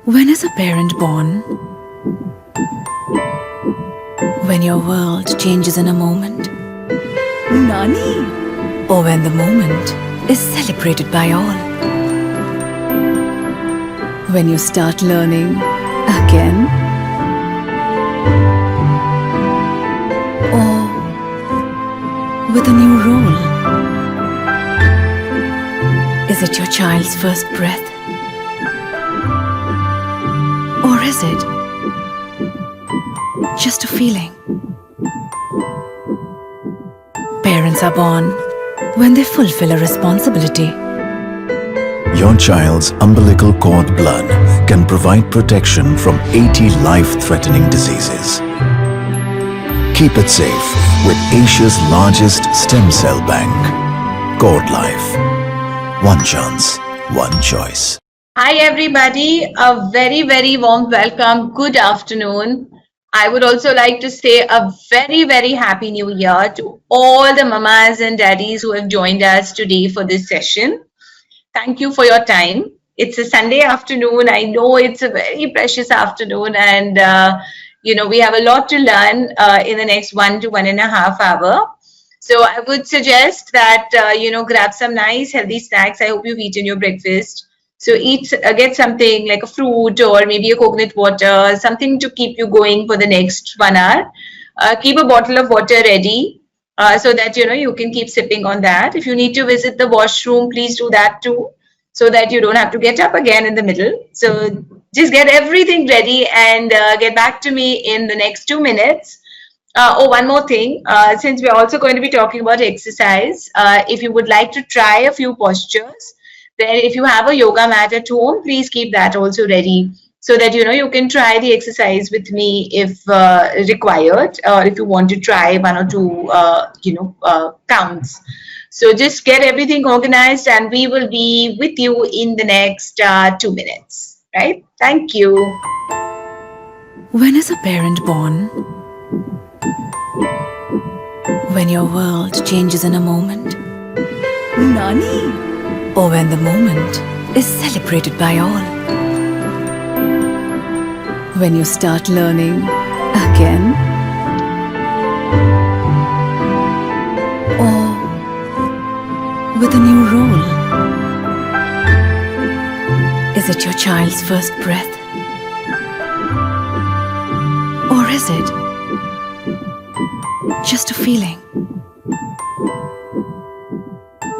When is a parent born? When your world changes in a moment? Nani? Or when the moment is celebrated by all? When you start learning again? Or with a new role? Is it your child's first breath? Or is it just a feeling? Parents are born when they fulfill a responsibility. Your child's umbilical cord blood can provide protection from 80 life-threatening diseases. Keep it safe with Asia's largest stem cell bank, Cordlife. One chance, one choice. Hi everybody, a very warm welcome. Good afternoon. I would also like to say a very happy new year to all the mamas and daddies who have joined us today for this session. Thank you for your time. It's a Sunday afternoon. I know it's a very precious afternoon, and we have a lot to learn in the next 1 to 1.5 hours. So I would suggest that grab some nice healthy snacks. I hope you've eaten your breakfast. So get something like a fruit or maybe a coconut water, something to keep you going for the next 1 hour. Keep a bottle of water ready so that you can keep sipping on that. If you need to visit the washroom, please do that too, so that you don't have to get up again in the middle. So just get everything ready and get back to me in the next 2 minutes. One more thing, since we're also going to be talking about exercise, if you would like to try a few postures, then if you have a yoga mat at home, please keep that also ready so that you can try the exercise with me if required, or if you want to try 1 or 2 counts. So just get everything organized and we will be with you in the next 2 minutes, right? Thank you. When is a parent born? When your world changes in a moment? Nani? Or when the moment is celebrated by all? When you start learning again? Or with a new role? Is it your child's first breath? Or is it just a feeling?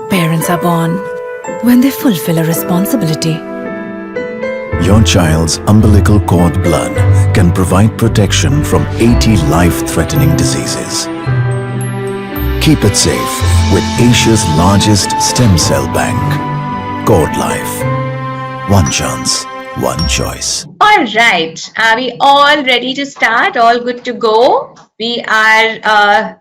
Parents are born when they fulfill a responsibility. Your child's umbilical cord blood can provide protection from 80 life-threatening diseases. Keep it safe with Asia's largest stem cell bank, Cordlife. One chance, one choice. All right. Are we all ready to start? All good to go? We are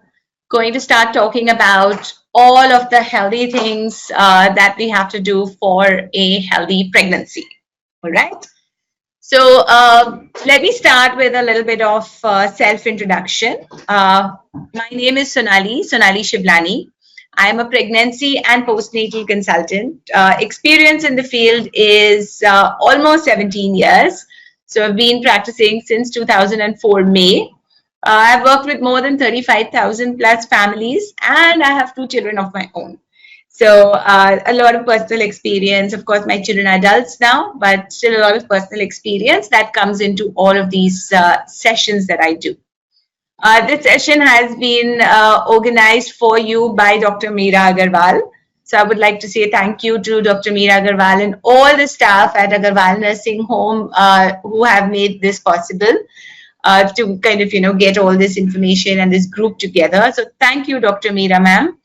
going to start talking about all of the healthy things that we have to do for a healthy pregnancy. All right. So let me start with a little bit of self-introduction. My name is Sonali Shivlani. I am a pregnancy and postnatal consultant. Experience in the field is almost 17 years. So I've been practicing since 2004 May. I've worked with more than 35,000 plus families, and I have 2 children of my own. So a lot of personal experience. Of course, my children are adults now, but still a lot of personal experience that comes into all of these sessions that I do. This session has been organized for you by Dr. Meera Agarwal. So I would like to say thank you to Dr. Meera Agarwal and all the staff at Agarwal Nursing Home who have made this possible. To kind of, get all this information and this group together. So thank you, Dr. Meera ma'am,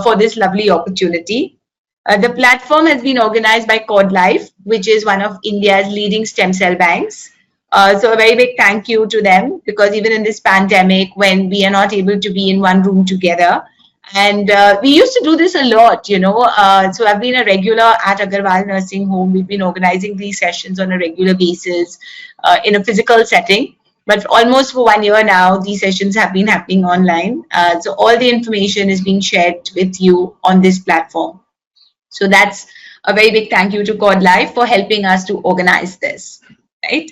for this lovely opportunity. The platform has been organized by Cordlife, which is one of India's leading stem cell banks. So a very big thank you to them, because even in this pandemic, when we are not able to be in one room together, and we used to do this a lot, so I've been a regular at Agarwal Nursing Home. We've been organizing these sessions on a regular basis in a physical setting. But almost for 1 year now, these sessions have been happening online. So all the information is being shared with you on this platform. So that's a very big thank you to Cordlife for helping us to organize this. right?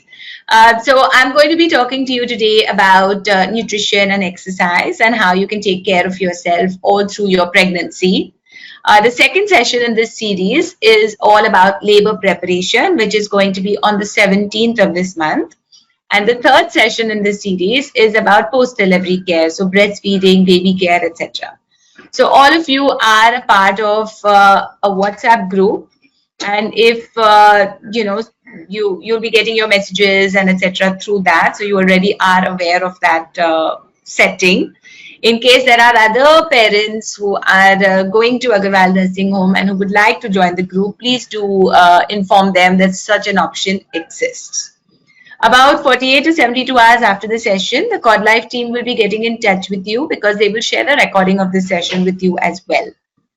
So I'm going to be talking to you today about nutrition and exercise and how you can take care of yourself all through your pregnancy. The second session in this series is all about labor preparation, which is going to be on the 17th of this month. And the third session in this series is about post-delivery care, so breastfeeding, baby care, etc. So all of you are a part of a WhatsApp group, and if you'll be getting your messages and etc. through that, so you already are aware of that setting. In case there are other parents who are going to Agarwal Nursing Home and who would like to join the group, please do inform them that such an option exists. About 48 to 72 hours after the session, the Cordlife team will be getting in touch with you because they will share a recording of this session with you as well.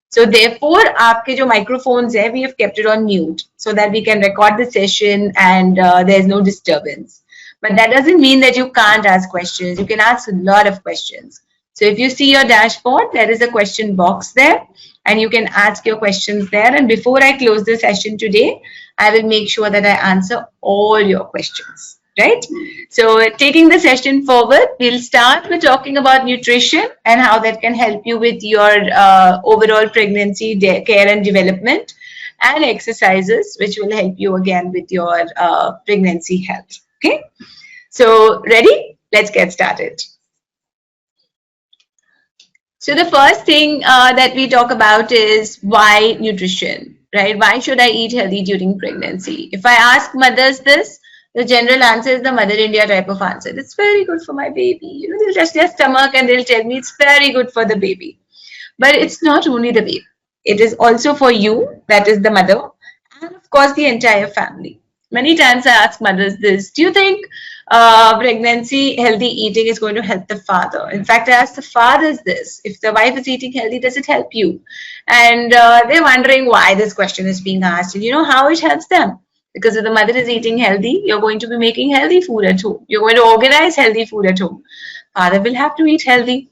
So therefore, आपके जो microphones है, we have kept it on mute so that we can record the session and there's no disturbance. But that doesn't mean that you can't ask questions. You can ask a lot of questions. So if you see your dashboard, there is a question box there and you can ask your questions there. And before I close the session today, I will make sure that I answer all your questions, right? So taking the session forward, we'll start with talking about nutrition and how that can help you with your overall pregnancy care and development, and exercises, which will help you again with your pregnancy health, okay? So ready? Let's get started. So the first thing that we talk about is why nutrition, right? Why should I eat healthy during pregnancy? If I ask mothers this, the general answer is the Mother India type of answer. It's very good for my baby. You know, they'll touch their stomach and they'll tell me it's very good for the baby. But it's not only the baby. It is also for you, that is the mother, and of course the entire family. Many times I ask mothers this, do you think pregnancy, healthy eating is going to help the father? In fact, I ask the fathers this, if the wife is eating healthy, does it help you? And they're wondering why this question is being asked. And you know how it helps them? Because if the mother is eating healthy, you're going to be making healthy food at home. You're going to organize healthy food at home. Father will have to eat healthy.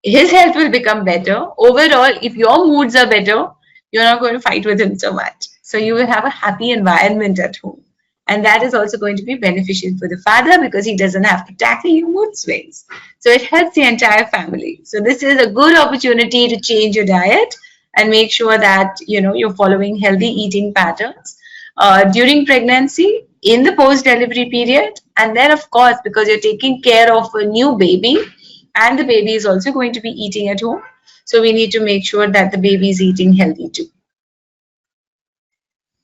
His health will become better. Overall, if your moods are better, you're not going to fight with him so much. So you will have a happy environment at home. And that is also going to be beneficial for the father because he doesn't have to tackle your mood swings. So it helps the entire family. So this is a good opportunity to change your diet and make sure that you're following healthy eating patterns during pregnancy, in the post-delivery period, and then of course because you're taking care of a new baby and the baby is also going to be eating at home. So we need to make sure that the baby is eating healthy too.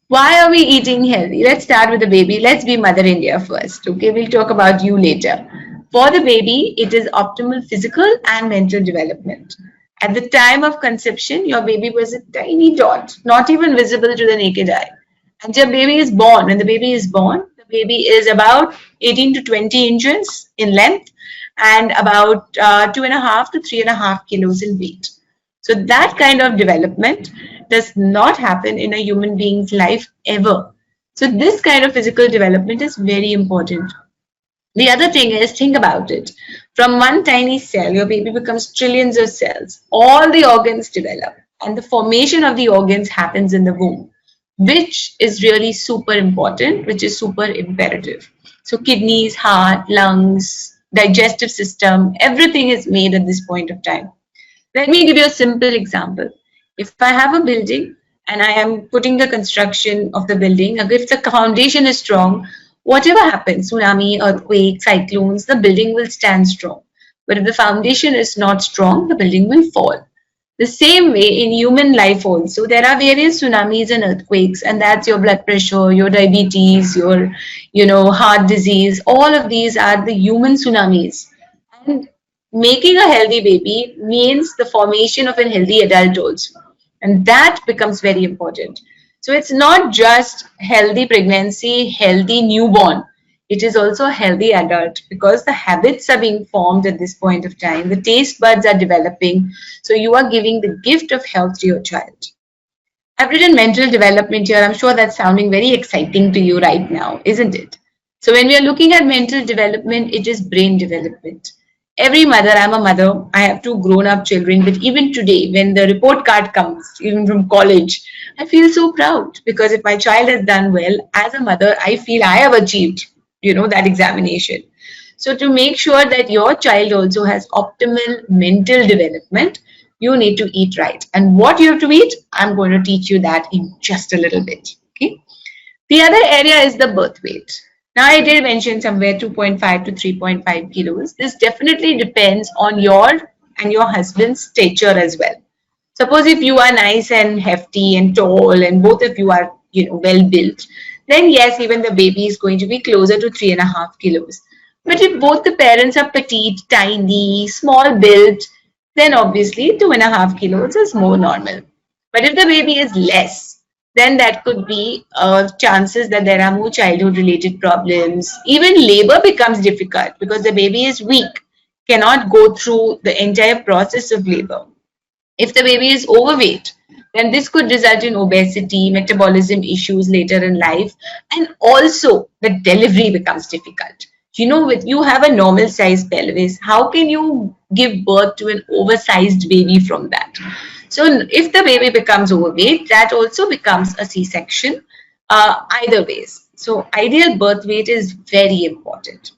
Why are we eating healthy? Let's start with the baby. Let's be Mother India first. Okay, we'll talk about you later. For the baby, it is optimal physical and mental development. At the time of conception, your baby was a tiny dot, not even visible to the naked eye. And your baby is born. When the baby is born, the baby is about 18 to 20 inches in length and about 2.5 to 3.5 kilos in weight. So that kind of development does not happen in a human being's life ever. So this kind of physical development is very important. The other thing is, think about it. From one tiny cell, your baby becomes trillions of cells. All the organs develop and the formation of the organs happens in the womb, which is really super important, which is super imperative. So kidneys, heart, lungs, digestive system, everything is made at this point of time. Let me give you a simple example. If I have a building and I am putting the construction of the building, if the foundation is strong, whatever happens, tsunami, earthquake, cyclones, the building will stand strong. But if the foundation is not strong, the building will fall. The same way in human life also, there are various tsunamis and earthquakes, and that's your blood pressure, your diabetes, your heart disease. All of these are the human tsunamis. And making a healthy baby means the formation of a healthy adult also. And that becomes very important. So it's not just healthy pregnancy, healthy newborn. It is also a healthy adult because the habits are being formed at this point of time. The taste buds are developing. So you are giving the gift of health to your child. I've written mental development here. I'm sure that's sounding very exciting to you right now, isn't it? So when we are looking at mental development, it is brain development. Every mother, I'm a mother, I have 2 grown-up children, but even today, when the report card comes, even from college, I feel so proud because if my child has done well, as a mother, I feel I have achieved. that examination. So to make sure that your child also has optimal mental development, you need to eat right. And what you have to eat, I'm going to teach you that in just a little bit. Okay. The other area is the birth weight. Now, I did mention somewhere 2.5 to 3.5 kilos. This definitely depends on your and your husband's stature as well. Suppose if you are nice and hefty and tall and both of you are, well built, then yes, even the baby is going to be closer to 3.5 kilos. But if both the parents are petite, tiny, small built, then obviously 2.5 kilos is more normal. But if the baby is less, then that could be chances that there are more childhood related problems. Even labor becomes difficult because the baby is weak, cannot go through the entire process of labor. If the baby is overweight, then this could result in obesity, metabolism issues later in life, and also the delivery becomes difficult. With you have a normal size pelvis, how can you give birth to an oversized baby from that? So if the baby becomes overweight, that also becomes a C-section either ways. So ideal birth weight is very important.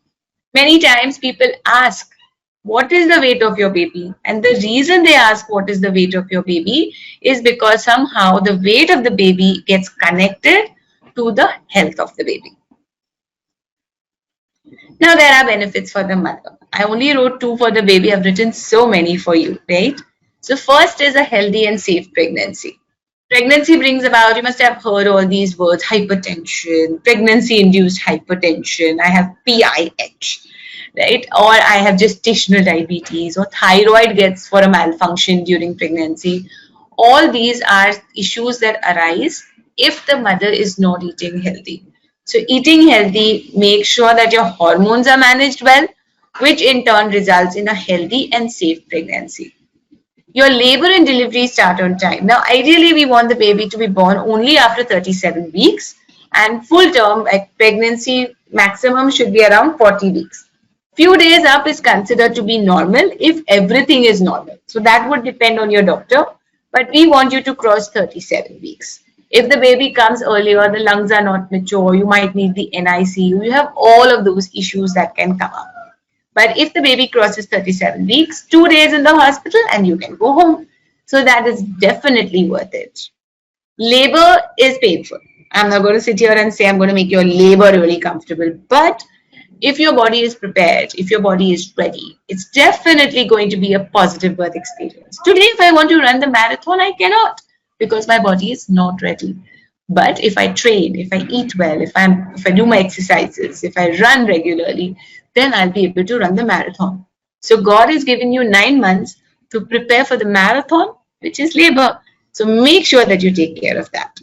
Many times people ask, what is the weight of your baby? And the reason they ask what is the weight of your baby is because somehow the weight of the baby gets connected to the health of the baby. Now there are benefits for the mother. I only wrote 2 for the baby. I've written so many for you, right? So first is a healthy and safe pregnancy. Pregnancy brings about, you must have heard all these words, hypertension, pregnancy-induced hypertension. I have PIH. Right? Or I have gestational diabetes, or thyroid gets for a malfunction during pregnancy. All these are issues that arise if the mother is not eating healthy. So eating healthy makes sure that your hormones are managed well, which in turn results in a healthy and safe pregnancy. Your labor and delivery start on time. Now, ideally, we want the baby to be born only after 37 weeks, and full term pregnancy maximum should be around 40 weeks. Few days up is considered to be normal if everything is normal. So that would depend on your doctor, but we want you to cross 37 weeks. If the baby comes earlier, the lungs are not mature, you might need the NICU, you have all of those issues that can come up. But if the baby crosses 37 weeks, 2 days in the hospital and you can go home. So that is definitely worth it. Labor is painful. I'm not going to sit here and say I'm going to make your labor really comfortable, but if your body is prepared, if your body is ready, it's definitely going to be a positive birth experience. Today, if I want to run the marathon, I cannot because my body is not ready. But if I train, if I eat well, if I do my exercises, if I run regularly, then I'll be able to run the marathon. So God has given you 9 months to prepare for the marathon, which is labor. So make sure that you take care of that.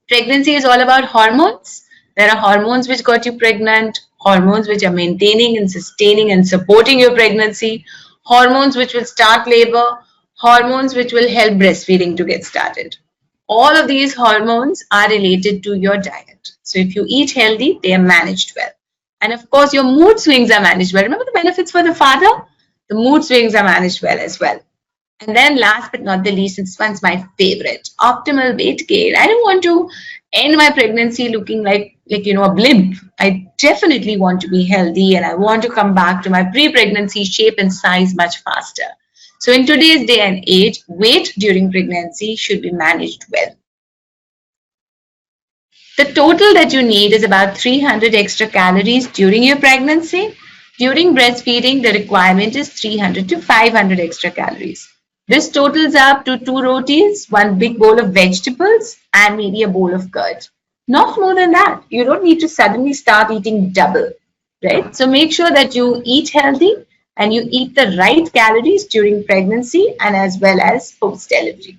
Pregnancy is all about hormones. There are hormones which got you pregnant, hormones which are maintaining and sustaining and supporting your pregnancy, hormones which will start labor, hormones which will help breastfeeding to get started. All of these hormones are related to your diet. So if you eat healthy, they are managed well. And of course, your mood swings are managed well. Remember the benefits for the father? The mood swings are managed well as well. And then last but not the least, this one's my favorite, optimal weight gain. I don't want to end my pregnancy looking like a blimp. I definitely want to be healthy and I want to come back to my pre-pregnancy shape and size much faster. So in today's day and age, weight during pregnancy should be managed well. The total that you need is about 300 extra calories during your pregnancy. During breastfeeding, the requirement is 300 to 500 extra calories. This totals up to 2 rotis, 1 big bowl of vegetables, and maybe a bowl of curd. Not more than that. You don't need to suddenly start eating double, right? So make sure that you eat healthy and you eat the right calories during pregnancy and as well as post-delivery.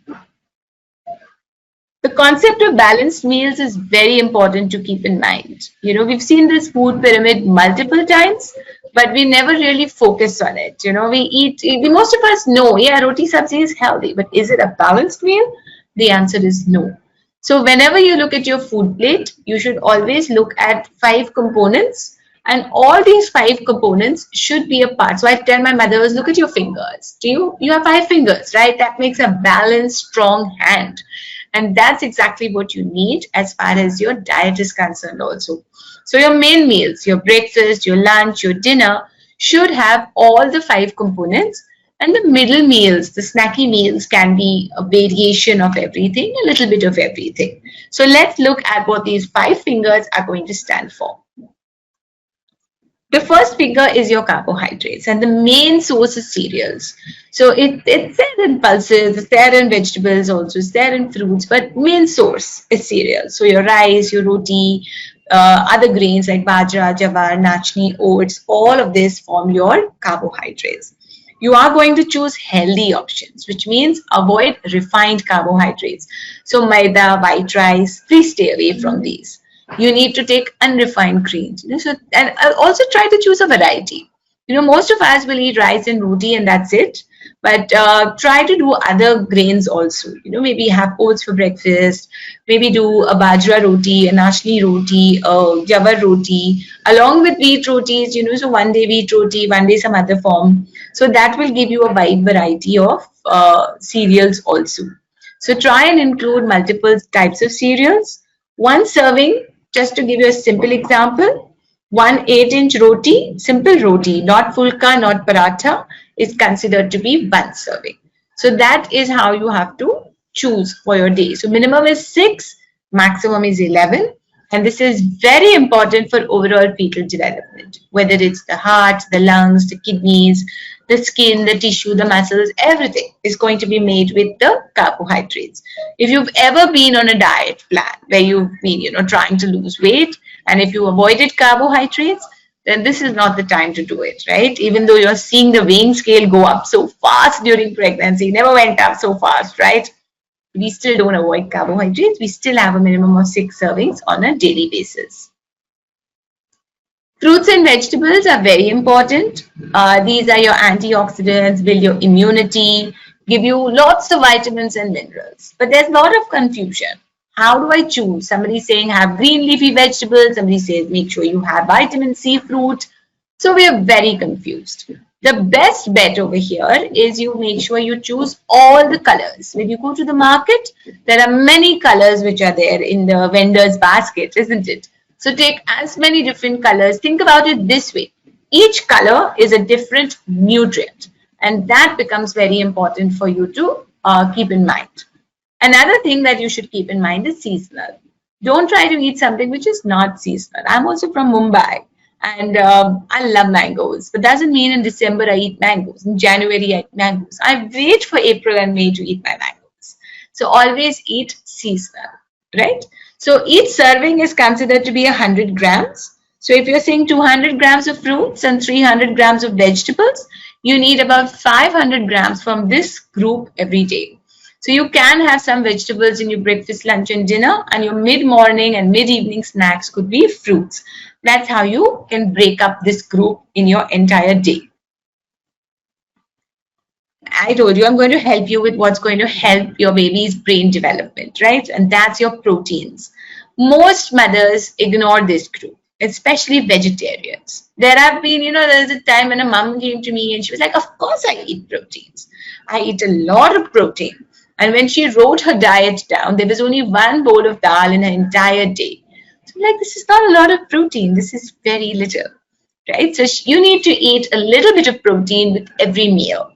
The concept of balanced meals is very important to keep in mind. We've seen this food pyramid multiple times, but we never really focus on it. Most of us know, yeah, roti sabzi is healthy, but is it a balanced meal? The answer is no. So whenever you look at your food plate, you should always look at 5 components, and all these 5 components should be a part. So I tell my mothers, look at your fingers. You have 5 fingers, right? That makes a balanced, strong hand. And that's exactly what you need as far as your diet is concerned also. So your main meals, your breakfast, your lunch, your dinner should have all the 5 components, and the middle meals, the snacky meals, can be a variation of everything, a little bit of everything. So let's look at what these 5 fingers are going to stand for. The first finger is your carbohydrates, and the main source is cereals. So it's there in pulses, it's there in vegetables also, it's there in fruits, but main source is cereals. So your rice, your roti, other grains like bajra, jawar, nachni, oats, all of this form your carbohydrates. You are going to choose healthy options, which means avoid refined carbohydrates. So maida, white rice, please stay away from these. You need to take unrefined grains. So, and also try to choose a variety. Most of us will eat rice and roti and that's it. But try to do other grains also. Maybe have oats for breakfast. Maybe do a bajra roti, a nachni roti, a jawar roti, along with wheat rotis. So one day wheat roti, one day some other form. So that will give you a wide variety of cereals also. So try and include multiple types of cereals. One serving, just to give you a simple example, 1 8-inch roti, simple roti, not fulka, not paratha, is considered to be 1 serving. So that is how you have to choose for your day. So minimum is 6, maximum is 11. And this is very important for overall fetal development, whether it's the heart, the lungs, the kidneys, the skin, the tissue, the muscles, everything is going to be made with the carbohydrates. If you've ever been on a diet plan where you've been, trying to lose weight, and if you avoided carbohydrates, then this is not the time to do it, right? Even though you're seeing the weighing scale go up so fast during pregnancy, never went up so fast, right? We still don't avoid carbohydrates. We still have a minimum of 6 servings on a daily basis. Fruits and vegetables are very important. These are your antioxidants, build your immunity, give you lots of vitamins and minerals. But there's a lot of confusion. How do I choose? Somebody saying have green leafy vegetables. Somebody says make sure you have vitamin C fruit. So we are very confused. The best bet over here is you make sure you choose all the colors. When you go to the market, there are many colors which are there in the vendor's basket, isn't it? So take as many different colors. Think about it this way. Each color is a different nutrient, and that becomes very important for you to keep in mind. Another thing that you should keep in mind is seasonal. Don't try to eat something which is not seasonal. I'm also from Mumbai. And I love mangoes, but doesn't mean in December I eat mangoes. In January I eat mangoes. I wait for April and May to eat my mangoes. So always eat seasonal, right? So each serving is considered to be 100 grams. So if you're saying 200 grams of fruits and 300 grams of vegetables, you need about 500 grams from this group every day. So you can have some vegetables in your breakfast, lunch and dinner, and your mid-morning and mid-evening snacks could be fruits. That's how you can break up this group in your entire day. I told you I'm going to help you with what's going to help your baby's brain development, right? And that's your proteins. Most mothers ignore this group, especially vegetarians. There have been, there's a time when a mom came to me and she was like, of course I eat proteins. I eat a lot of protein. And when she wrote her diet down, there was only 1 bowl of dal in her entire day. So I'm like, this is not a lot of protein. This is very little, right? So you need to eat a little bit of protein with every meal.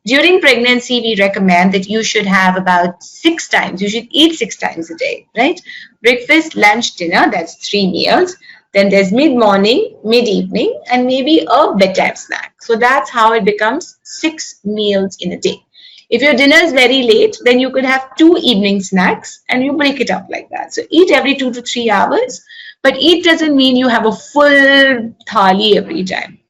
During pregnancy, we recommend that you should have about 6 times. You should eat 6 times a day, right? Breakfast, lunch, dinner, that's 3 meals. Then there's mid-morning, mid-evening, and maybe a bedtime snack. So that's how it becomes 6 meals in a day. If your dinner is very late, then you could have 2 evening snacks and you break it up like that. So eat every 2 to 3 hours, but eat doesn't mean you have a full thali every time.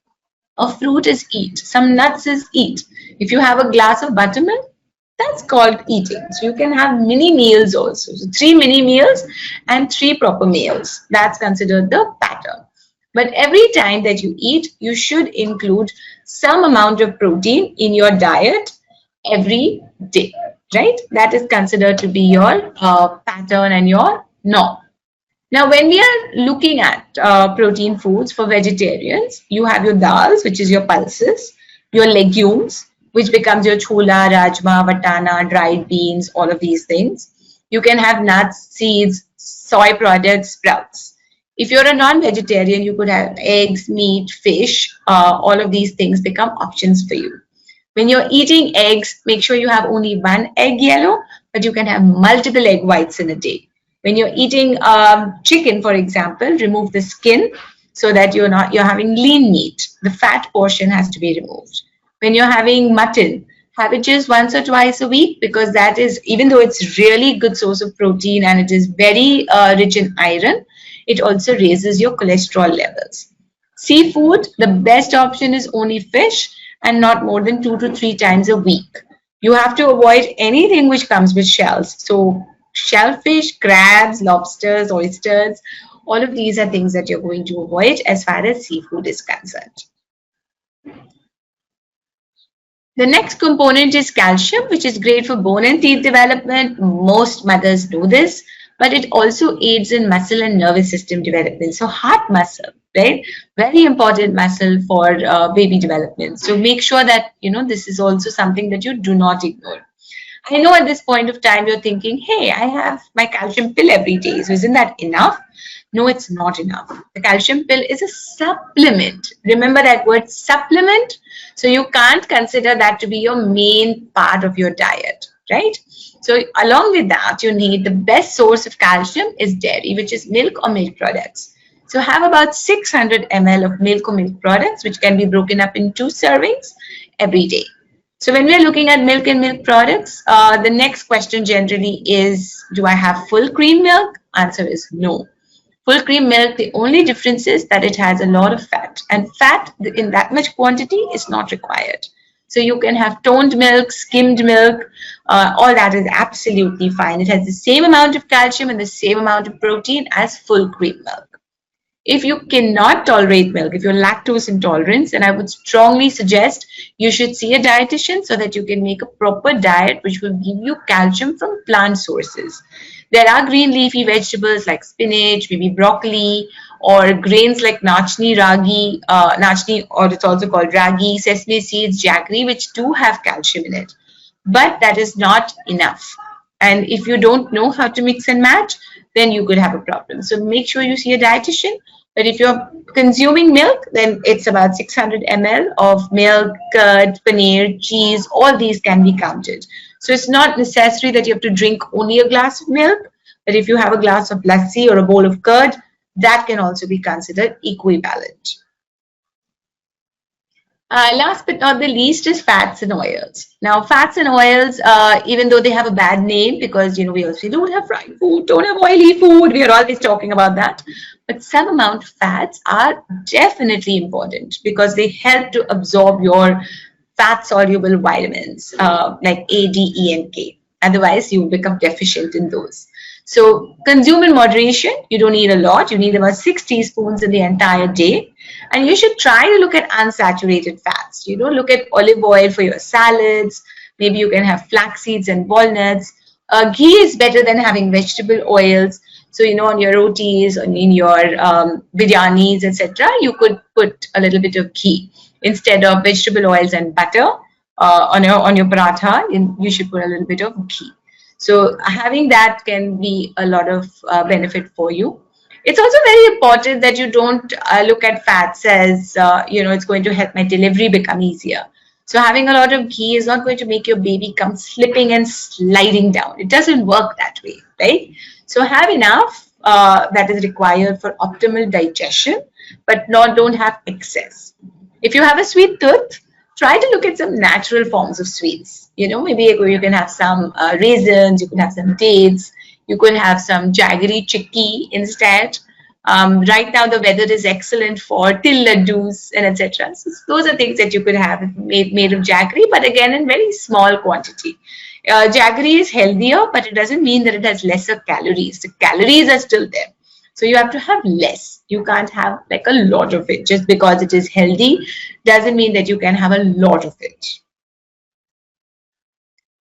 A fruit is eat. Some nuts is eat. If you have a glass of buttermilk, that's called eating. So you can have mini meals also. So 3 mini meals and 3 proper meals. That's considered the pattern. But every time that you eat, you should include some amount of protein in your diet every day, right? That is considered to be your pattern and your norm. Now, when we are looking at protein foods for vegetarians, you have your dals, which is your pulses, your legumes, which becomes your chola, rajma, vatana, dried beans, all of these things. You can have nuts, seeds, soy products, sprouts. If you're a non-vegetarian, you could have eggs, meat, fish. All of these things become options for you. When you're eating eggs, make sure you have only one egg yellow, but you can have multiple egg whites in a day. When you're eating chicken, for example, remove the skin so that you're having lean meat. The fat portion has to be removed. When you're having mutton, have it just once or twice a week, because that is, even though it's really good source of protein and it is very rich in iron, it also raises your cholesterol levels. Seafood, the best option is only fish, and not more than 2 to 3 times a week. You have to avoid anything which comes with shells. So shellfish, crabs, lobsters, oysters, all of these are things that you're going to avoid as far as seafood is concerned. The next component is calcium, which is great for bone and teeth development. Most mothers know this, but it also aids in muscle and nervous system development. So heart muscle, right? Very important muscle for baby development. So make sure that, this is also something that you do not ignore. I know at this point of time, you're thinking, hey, I have my calcium pill every day. So isn't that enough? No, it's not enough. The calcium pill is a supplement. Remember that word, supplement. So you can't consider that to be your main part of your diet, right? So along with that, you need the best source of calcium is dairy, which is milk or milk products. So have about 600 ml of milk or milk products, which can be broken up in 2 servings every day. So when we are looking at milk and milk products, the next question generally is, do I have full cream milk? Answer is no. Full cream milk, the only difference is that it has a lot of fat, and fat in that much quantity is not required. So you can have toned milk, skimmed milk, all that is absolutely fine. It has the same amount of calcium and the same amount of protein as full cream milk. If you cannot tolerate milk, if you're lactose intolerant, then I would strongly suggest you should see a dietitian so that you can make a proper diet which will give you calcium from plant sources. There are green leafy vegetables like spinach, maybe broccoli, or grains like nachni, ragi, nachni, or it's also called ragi, sesame seeds, jaggery, which do have calcium in it. But that is not enough. And if you don't know how to mix and match, then you could have a problem. So make sure you see a dietitian. But if you're consuming milk, then it's about 600 ml of milk, curd, paneer, cheese, all these can be counted. So it's not necessary that you have to drink only a glass of milk, but if you have a glass of lassi or a bowl of curd, that can also be considered equivalent. Last but not the least is fats and oils. Now, fats and oils, even though they have a bad name because, we also don't have fried food, don't have oily food, we are always talking about that. But some amount of fats are definitely important because they help to absorb your fat-soluble vitamins like A, D, E, and K. Otherwise, you become deficient in those. So consume in moderation. You don't need a lot. You need about 6 teaspoons in the entire day. And you should try to look at unsaturated fats. Look at olive oil for your salads. Maybe you can have flax seeds and walnuts. Ghee is better than having vegetable oils. So, on your rotis, or in your biryanis, etc., you could put a little bit of ghee. Instead of vegetable oils and butter on your paratha, you should put a little bit of ghee. So having that can be a lot of benefit for you. It's also very important that you don't look at fats as, it's going to help my delivery become easier. So having a lot of ghee is not going to make your baby come slipping and sliding down. It doesn't work that way, right? So have enough that is required for optimal digestion, but don't have excess. If you have a sweet tooth, try to look at some natural forms of sweets. Maybe you can have some raisins, you can have some dates, you could have some jaggery chickpea instead. Right now, the weather is excellent for til laddus and etc. So those are things that you could have made of jaggery, but again, in very small quantity. Jaggery is healthier, but it doesn't mean that it has lesser calories. The calories are still there. So you have to have less. You can't have like a lot of it. Just because it is healthy doesn't mean that you can have a lot of it.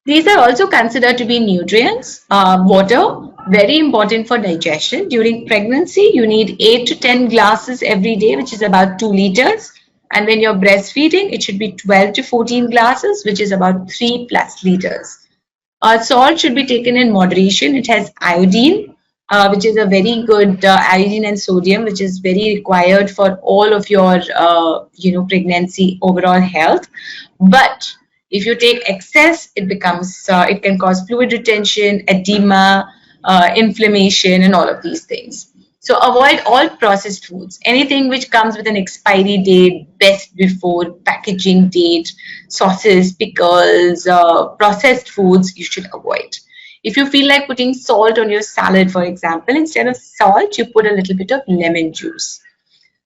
These are also considered to be nutrients. Water, very important for digestion. During pregnancy, you need 8 to 10 glasses every day, which is about 2 liters. And when you're breastfeeding, it should be 12 to 14 glasses, which is about 3+ liters. Salt should be taken in moderation. It has iodine, which is a very good iodine and sodium, which is very required for all of your, pregnancy overall health. But if you take excess, it can cause fluid retention, edema, inflammation, and all of these things. So avoid all processed foods. Anything which comes with an expiry date, best before, packaging date, sauces, pickles, processed foods, you should avoid. If you feel like putting salt on your salad, for example, instead of salt, you put a little bit of lemon juice.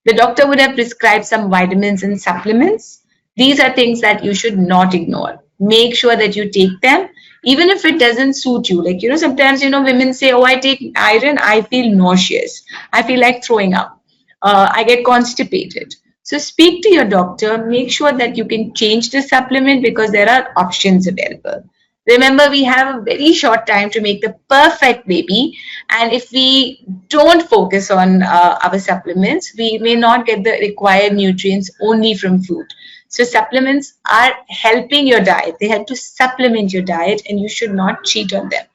The doctor would have prescribed some vitamins and supplements. These are things that you should not ignore. Make sure that you take them, even if it doesn't suit you. Like, sometimes, women say, oh, I take iron, I feel nauseous. I feel like throwing up. I get constipated. So speak to your doctor. Make sure that you can change the supplement because there are options available. Remember, we have a very short time to make the perfect baby. And if we don't focus on our supplements, we may not get the required nutrients only from food. So supplements are helping your diet. They help to supplement your diet and you should not cheat on them.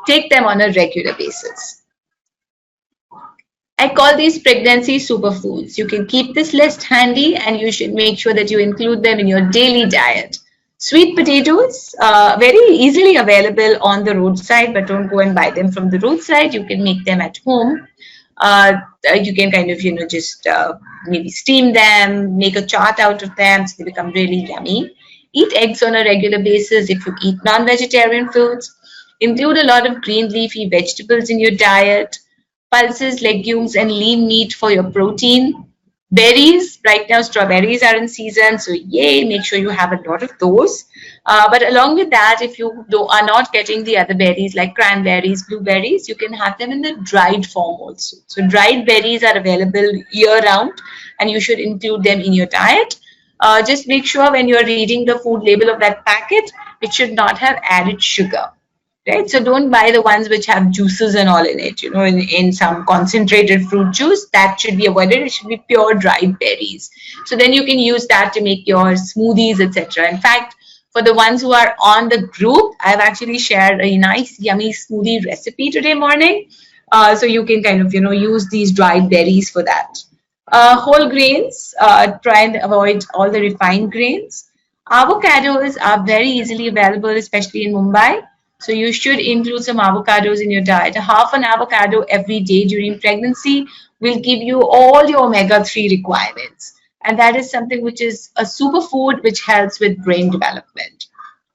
Take them on a regular basis. I call these pregnancy superfoods. You can keep this list handy and you should make sure that you include them in your daily diet. Sweet potatoes, very easily available on the roadside, but don't go and buy them from the roadside. You can make them at home. You can kind of, just maybe steam them, make a chaat out of them so they become really yummy. Eat eggs on a regular basis if you eat non-vegetarian foods. Include a lot of green leafy vegetables in your diet. Pulses, legumes, and lean meat for your protein. Berries, right now strawberries are in season, so yay, make sure you have a lot of those. But along with that, if you are not getting the other berries like cranberries, blueberries, you can have them in the dried form also. So dried berries are available year round and you should include them in your diet. Just make sure when you're reading the food label of that packet, it should not have added sugar. Right? So don't buy the ones which have juices and all in it, in some concentrated fruit juice. That should be avoided. It should be pure dried berries. So then you can use that to make your smoothies, etc. In fact, for the ones who are on the group, I've actually shared a nice yummy smoothie recipe today morning. So you can kind of, use these dried berries for that. Whole grains, try and avoid all the refined grains. Avocados are very easily available, especially in Mumbai. So you should include some avocados in your diet. Half an avocado every day during pregnancy will give you all your omega-3 requirements. And that is something which is a superfood which helps with brain development.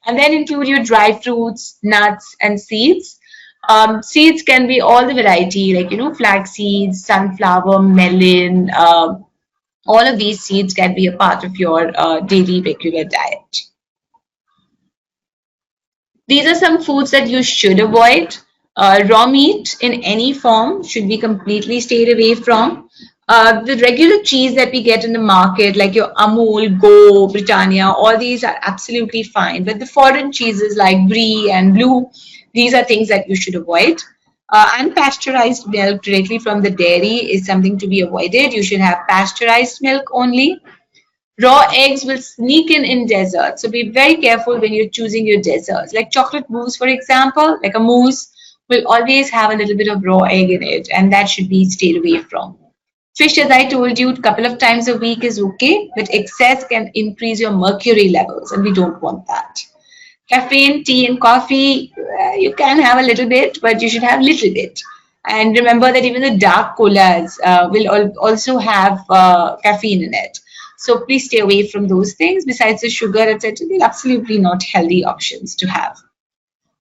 And then include your dry fruits, nuts, and seeds. Seeds can be all the variety, like, flax seeds, sunflower, melon. All of these seeds can be a part of your daily regular diet. These are some foods that you should avoid. Raw meat in any form should be completely stayed away from. The regular cheese that we get in the market, like your Amul, Go, Britannia, all these are absolutely fine. But the foreign cheeses like Brie and Blue, these are things that you should avoid. Unpasteurized milk directly from the dairy is something to be avoided. You should have pasteurized milk only. Raw eggs will sneak in desserts. So be very careful when you're choosing your desserts. Like chocolate mousse, for example, like a mousse will always have a little bit of raw egg in it, and that should be stayed away from. Fish, as I told you, a couple of times a week is okay, but excess can increase your mercury levels, and we don't want that. Caffeine, tea, and coffee, you can have a little bit, but you should have a little bit. And remember that even the dark colas will also have caffeine in it. So please stay away from those things. Besides the sugar, etc., they're absolutely not healthy options to have.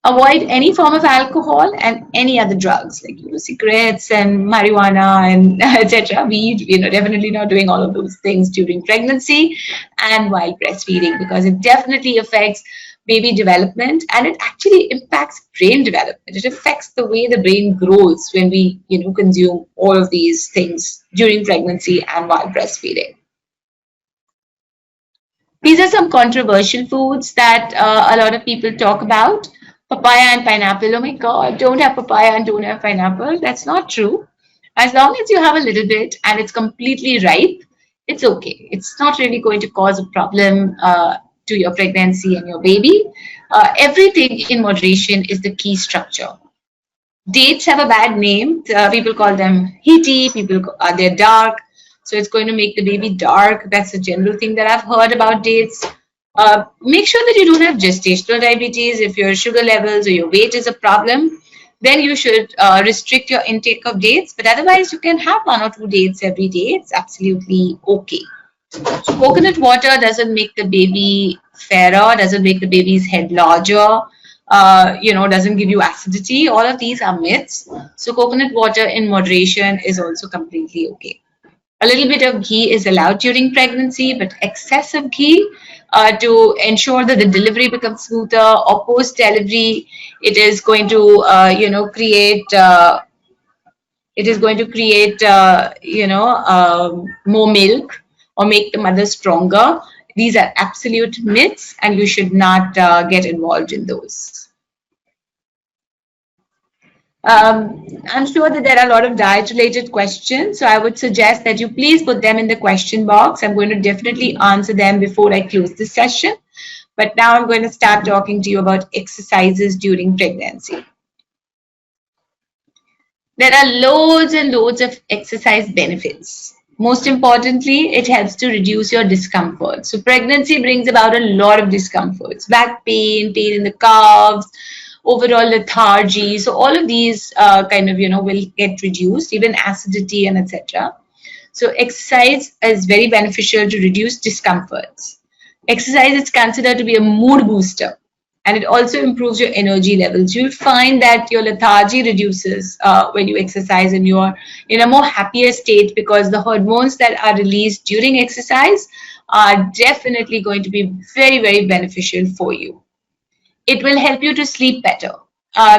Avoid any form of alcohol and any other drugs like cigarettes and marijuana and etc. Weed. Definitely not doing all of those things during pregnancy and while breastfeeding because it definitely affects baby development and it actually impacts brain development. It affects the way the brain grows when we consume all of these things during pregnancy and while breastfeeding. These are some controversial foods that a lot of people talk about. Papaya and pineapple. Oh my God, don't have papaya and don't have pineapple. That's not true. As long as you have a little bit and it's completely ripe, it's okay. It's not really going to cause a problem to your pregnancy and your baby. Everything in moderation is the key structure. Dates have a bad name. People call them heaty. They're dark, so it's going to make the baby dark. That's a general thing that I've heard about dates. Make sure that you don't have gestational diabetes. If your sugar levels or your weight is a problem, then you should restrict your intake of dates. But otherwise, you can have 1 or 2 dates every day. It's absolutely okay. So coconut water doesn't make the baby fairer, doesn't make the baby's head larger, doesn't give you acidity. All of these are myths. So coconut water in moderation is also completely okay. A little bit of ghee is allowed during pregnancy, but excessive ghee to ensure that the delivery becomes smoother, or post-delivery, it is going to, create more milk or make the mother stronger. These are absolute myths, and you should not get involved in those. I'm sure that there are a lot of diet related questions, so I would suggest that you please put them in the question box. I'm going to definitely answer them before I close this session. But now I'm going to start talking to you about exercises during pregnancy. There are loads and loads of exercise benefits. Most importantly, it helps to reduce your discomfort. So pregnancy brings about a lot of discomforts: back pain, pain in the calves, overall lethargy. So all of these will get reduced, even acidity and etc. So exercise is very beneficial to reduce discomforts. Exercise is considered to be a mood booster, and it also improves your energy levels. You'll find that your lethargy reduces when you exercise, and you're in a more happier state, because the hormones that are released during exercise are definitely going to be very, very beneficial for you. It will help you to sleep better.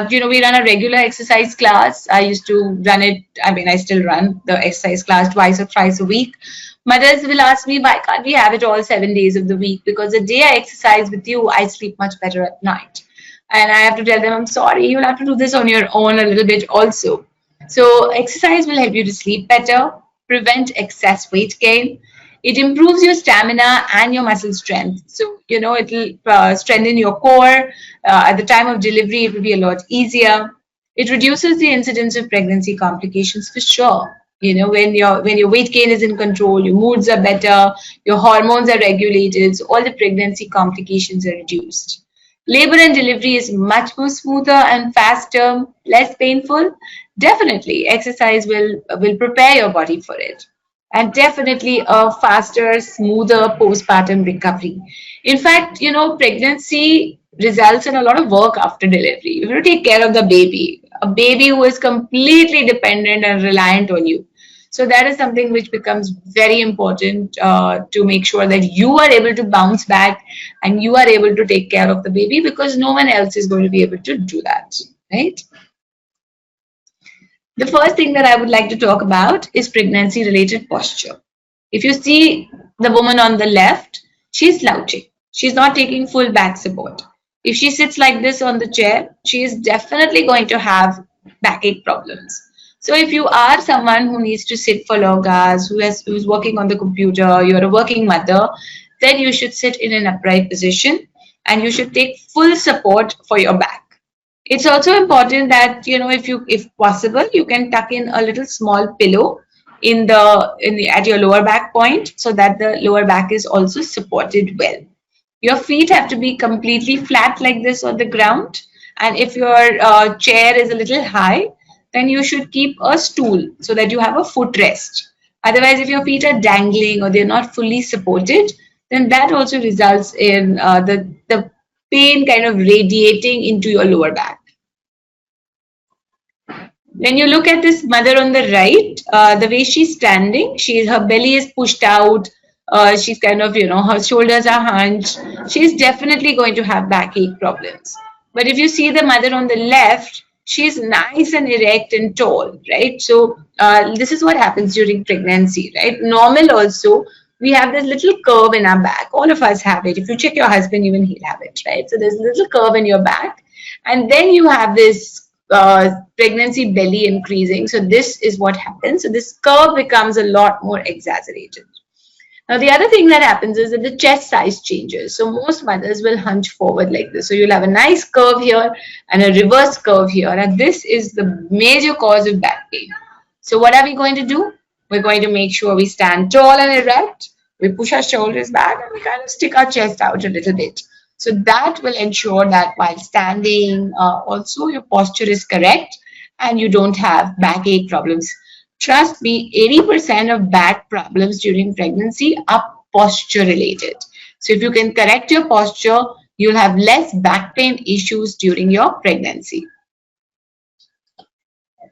We run a regular exercise class. I used to run it. I still run the exercise class twice or thrice a week. Mothers will ask me, why can't we have it all 7 days of the week? Because the day I exercise with you, I sleep much better at night. And I have to tell them, I'm sorry, you'll have to do this on your own a little bit also. So exercise will help you to sleep better, prevent excess weight gain. It improves your stamina and your muscle strength. So, it'll strengthen your core. At the time of delivery, it will be a lot easier. It reduces the incidence of pregnancy complications for sure. When your weight gain is in control, your moods are better, your hormones are regulated, so all the pregnancy complications are reduced. Labor and delivery is much more smoother and faster, less painful. Definitely, exercise will prepare your body for it. And definitely a faster, smoother postpartum recovery. In fact, pregnancy results in a lot of work after delivery. You have to take care of the baby, a baby who is completely dependent and reliant on you. So that is something which becomes very important to make sure that you are able to bounce back and you are able to take care of the baby, because no one else is going to be able to do that, right? The first thing that I would like to talk about is pregnancy related posture. If you see the woman on the left, she's slouching. She's not taking full back support. If she sits like this on the chair, she is definitely going to have backache problems. So if you are someone who needs to sit for long hours, who's working on the computer, you're a working mother, then you should sit in an upright position and you should take full support for your back. It's also important that, if possible, you can tuck in a little small pillow at your lower back point, so that the lower back is also supported well. Your feet have to be completely flat like this on the ground. And if your chair is a little high, then you should keep a stool so that you have a footrest. Otherwise, if your feet are dangling or they're not fully supported, then that also results in the pain kind of radiating into your lower back. When you look at this mother on the right, the way she's standing, her belly is pushed out. She's kind of, her shoulders are hunched. She's definitely going to have backache problems. But if you see the mother on the left, she's nice and erect and tall, right? So this is what happens during pregnancy, right? Normal also, we have this little curve in our back. All of us have it. If you check your husband, even he'll have it, right? So there's a little curve in your back. And then you have this pregnancy belly increasing. So this is what happens. So this curve becomes a lot more exaggerated. Now, the other thing that happens is that the chest size changes. So most mothers will hunch forward like this. So you'll have a nice curve here and a reverse curve here. And this is the major cause of back pain. So what are we going to do? We're going to make sure we stand tall and erect. We push our shoulders back and we kind of stick our chest out a little bit. So that will ensure that while standing, also your posture is correct and you don't have backache problems. Trust me, 80% of back problems during pregnancy are posture related. So if you can correct your posture, you'll have less back pain issues during your pregnancy.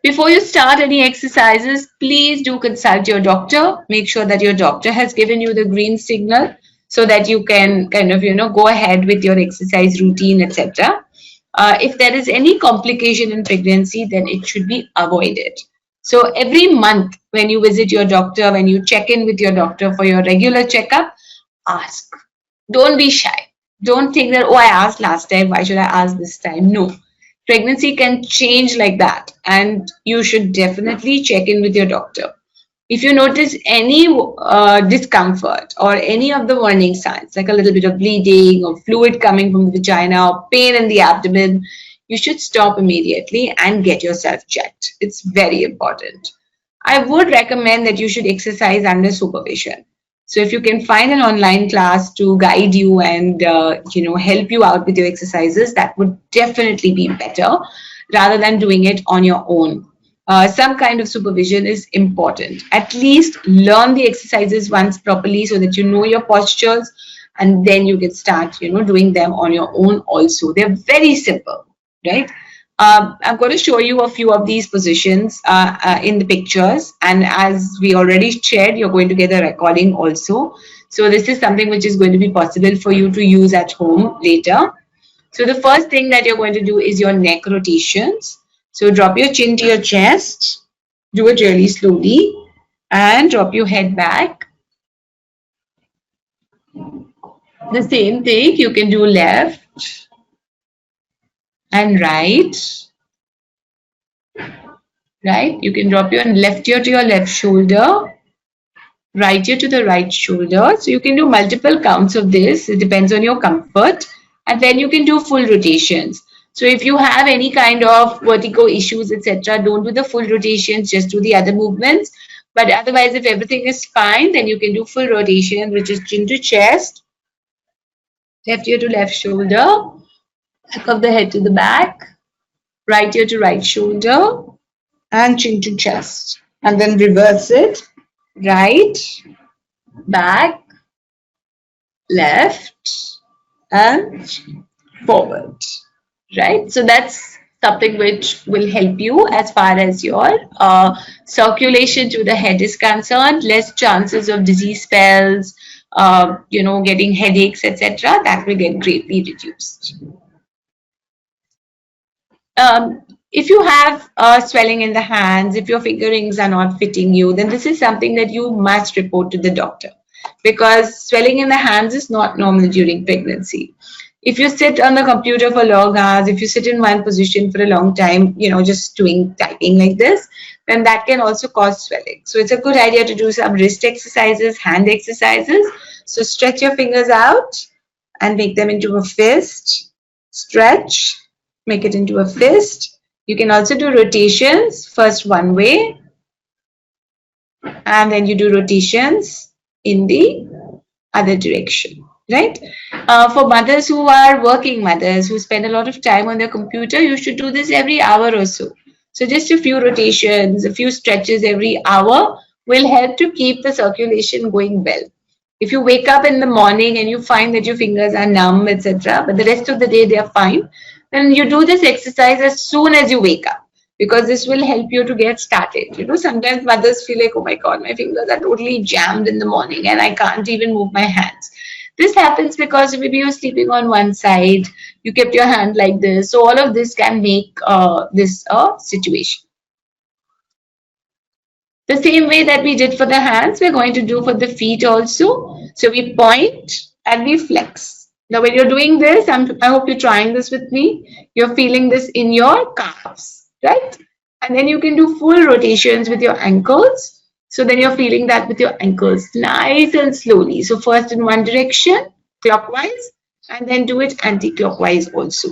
Before you start any exercises, please do consult your doctor. Make sure that your doctor has given you the green signal so that you can kind of, go ahead with your exercise routine, etc. If there is any complication in pregnancy, then it should be avoided. So every month when you visit your doctor, when you check in with your doctor for your regular checkup, ask. Don't be shy. Don't think that, oh, I asked last time, why should I ask this time? No. Pregnancy can change like that, and you should definitely check in with your doctor. If you notice any discomfort or any of the warning signs, like a little bit of bleeding or fluid coming from the vagina or pain in the abdomen, you should stop immediately and get yourself checked. It's very important. I would recommend that you should exercise under supervision. So if you can find an online class to guide you and help you out with your exercises, that would definitely be better rather than doing it on your own. Some kind of supervision is important. At least learn the exercises once properly so that you know your postures, and then you can start doing them on your own also. They're very simple, right? I'm going to show you a few of these positions in the pictures, and as we already shared, you're going to get a recording also. So this is something which is going to be possible for you to use at home later. So the first thing that you're going to do is your neck rotations. So drop your chin to your chest, do it really slowly, and drop your head back. The same thing, you can do left and right. Right? You can drop your left ear to your left shoulder, right ear to the right shoulder. So you can do multiple counts of this. It depends on your comfort. And then you can do full rotations. So if you have any kind of vertigo issues, etc., don't do the full rotations, just do the other movements. But otherwise, if everything is fine, then you can do full rotation, which is chin to chest, left ear to left shoulder, back of the head to the back, right ear to right shoulder, and chin to chest. And then reverse it, right, back, left, and forward. Right, so that's something which will help you as far as your circulation to the head is concerned. Less chances of disease spells, getting headaches, etc. That will get greatly reduced. If you have swelling in the hands, if your finger rings are not fitting you, then this is something that you must report to the doctor, because swelling in the hands is not normal during pregnancy. If you sit on the computer for long hours, if you sit in one position for a long time, just doing typing like this, then that can also cause swelling. So it's a good idea to do some wrist exercises, hand exercises. So stretch your fingers out and make them into a fist. Stretch, make it into a fist. You can also do rotations, first one way, and then you do rotations in the other direction. Right? For mothers who are working mothers who spend a lot of time on their computer, you should do this every hour or so. So just a few rotations, a few stretches every hour will help to keep the circulation going well. If you wake up in the morning and you find that your fingers are numb, etc., but the rest of the day they are fine, then you do this exercise as soon as you wake up, because this will help you to get started. Sometimes mothers feel like, oh my God, my fingers are totally jammed in the morning and I can't even move my hands. This happens because maybe you're sleeping on one side, you kept your hand like this. So all of this can make this a situation. The same way that we did for the hands, we're going to do for the feet also. So we point and we flex. Now when you're doing this, I hope you're trying this with me. You're feeling this in your calves, right? And then you can do full rotations with your ankles. So then you're feeling that with your ankles, nice and slowly. So first in one direction, clockwise, and then do it anti-clockwise also.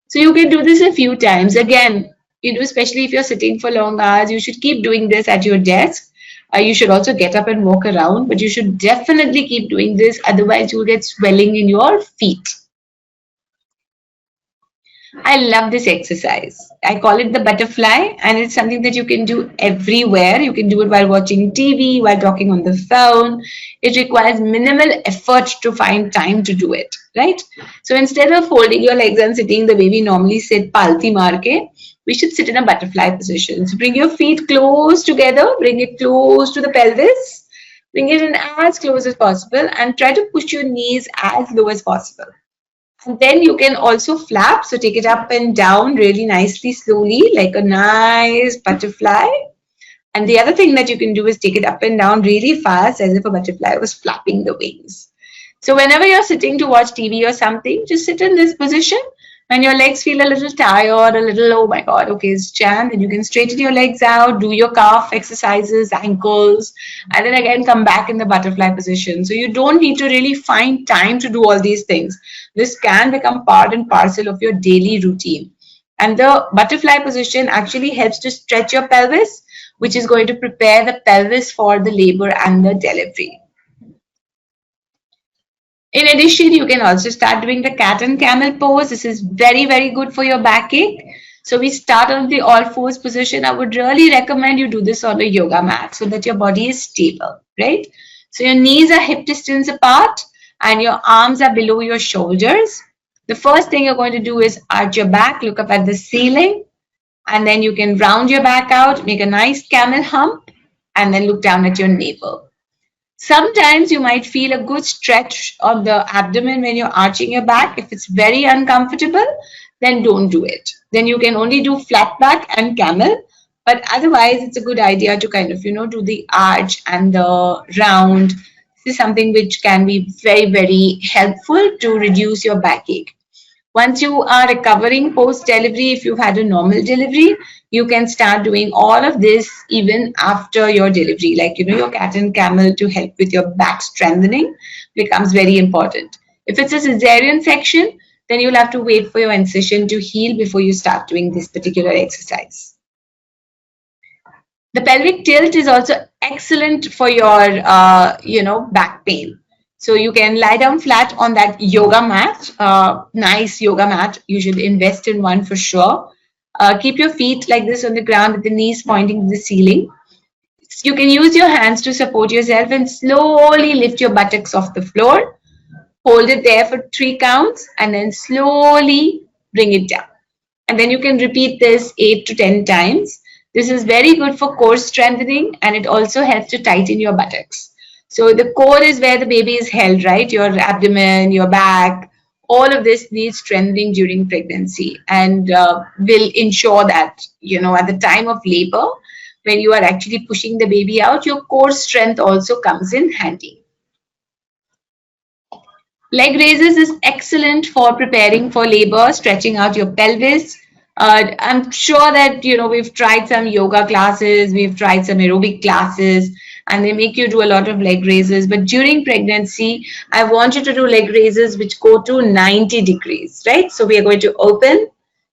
So you can do this a few times. Again, especially if you're sitting for long hours, you should keep doing this at your desk. You should also get up and walk around, but you should definitely keep doing this. Otherwise, you'll get swelling in your feet. I love this exercise. I call it the butterfly, and it's something that you can do everywhere. You can do it while watching TV, while talking on the phone. It requires minimal effort to find time to do it, right? So instead of folding your legs and sitting the way we normally sit, palti maar ke, we should sit in a butterfly position. So bring your feet close together, bring it close to the pelvis, bring it in as close as possible, and try to push your knees as low as possible. And then you can also flap. So take it up and down really nicely, slowly, like a nice butterfly. And the other thing that you can do is take it up and down really fast, as if a butterfly was flapping the wings. So whenever you're sitting to watch TV or something, just sit in this position. When your legs feel a little tired, a little, oh my God, okay, it's jam, then you can straighten your legs out, do your calf exercises, ankles, and then again come back in the butterfly position. So you don't need to really find time to do all these things. This can become part and parcel of your daily routine. And the butterfly position actually helps to stretch your pelvis, which is going to prepare the pelvis for the labor and the delivery. In addition, you can also start doing the cat and camel pose. This is very, very good for your backache. So we start on the all fours position. I would really recommend you do this on a yoga mat so that your body is stable, right? So your knees are hip distance apart and your arms are below your shoulders. The first thing you're going to do is arch your back, look up at the ceiling, and then you can round your back out, make a nice camel hump, and then look down at your navel. Sometimes you might feel a good stretch of the abdomen when you're arching your back. If it's very uncomfortable, then don't do it. Then you can only do flat back and camel. But otherwise, it's a good idea to kind of, do the arch and the round. This is something which can be very, very helpful to reduce your backache. Once you are recovering post-delivery, if you've had a normal delivery, you can start doing all of this even after your delivery. Like, your cat and camel to help with your back strengthening becomes very important. If it's a cesarean section, then you'll have to wait for your incision to heal before you start doing this particular exercise. The pelvic tilt is also excellent for your, back pain. So you can lie down flat on that yoga mat, nice yoga mat. You should invest in one for sure. Keep your feet like this on the ground with the knees pointing to the ceiling. You can use your hands to support yourself and slowly lift your buttocks off the floor. Hold it there for 3 counts and then slowly bring it down. And then you can repeat this 8 to 10 times. This is very good for core strengthening and it also helps to tighten your buttocks. So the core is where the baby is held, right? Your abdomen, your back, all of this needs strengthening during pregnancy and will ensure that, at the time of labor, when you are actually pushing the baby out, your core strength also comes in handy. Leg raises is excellent for preparing for labor, stretching out your pelvis. I'm sure that, we've tried some yoga classes, we've tried some aerobic classes, and they make you do a lot of leg raises. But during pregnancy, I want you to do leg raises which go to 90 degrees, right? So we are going to open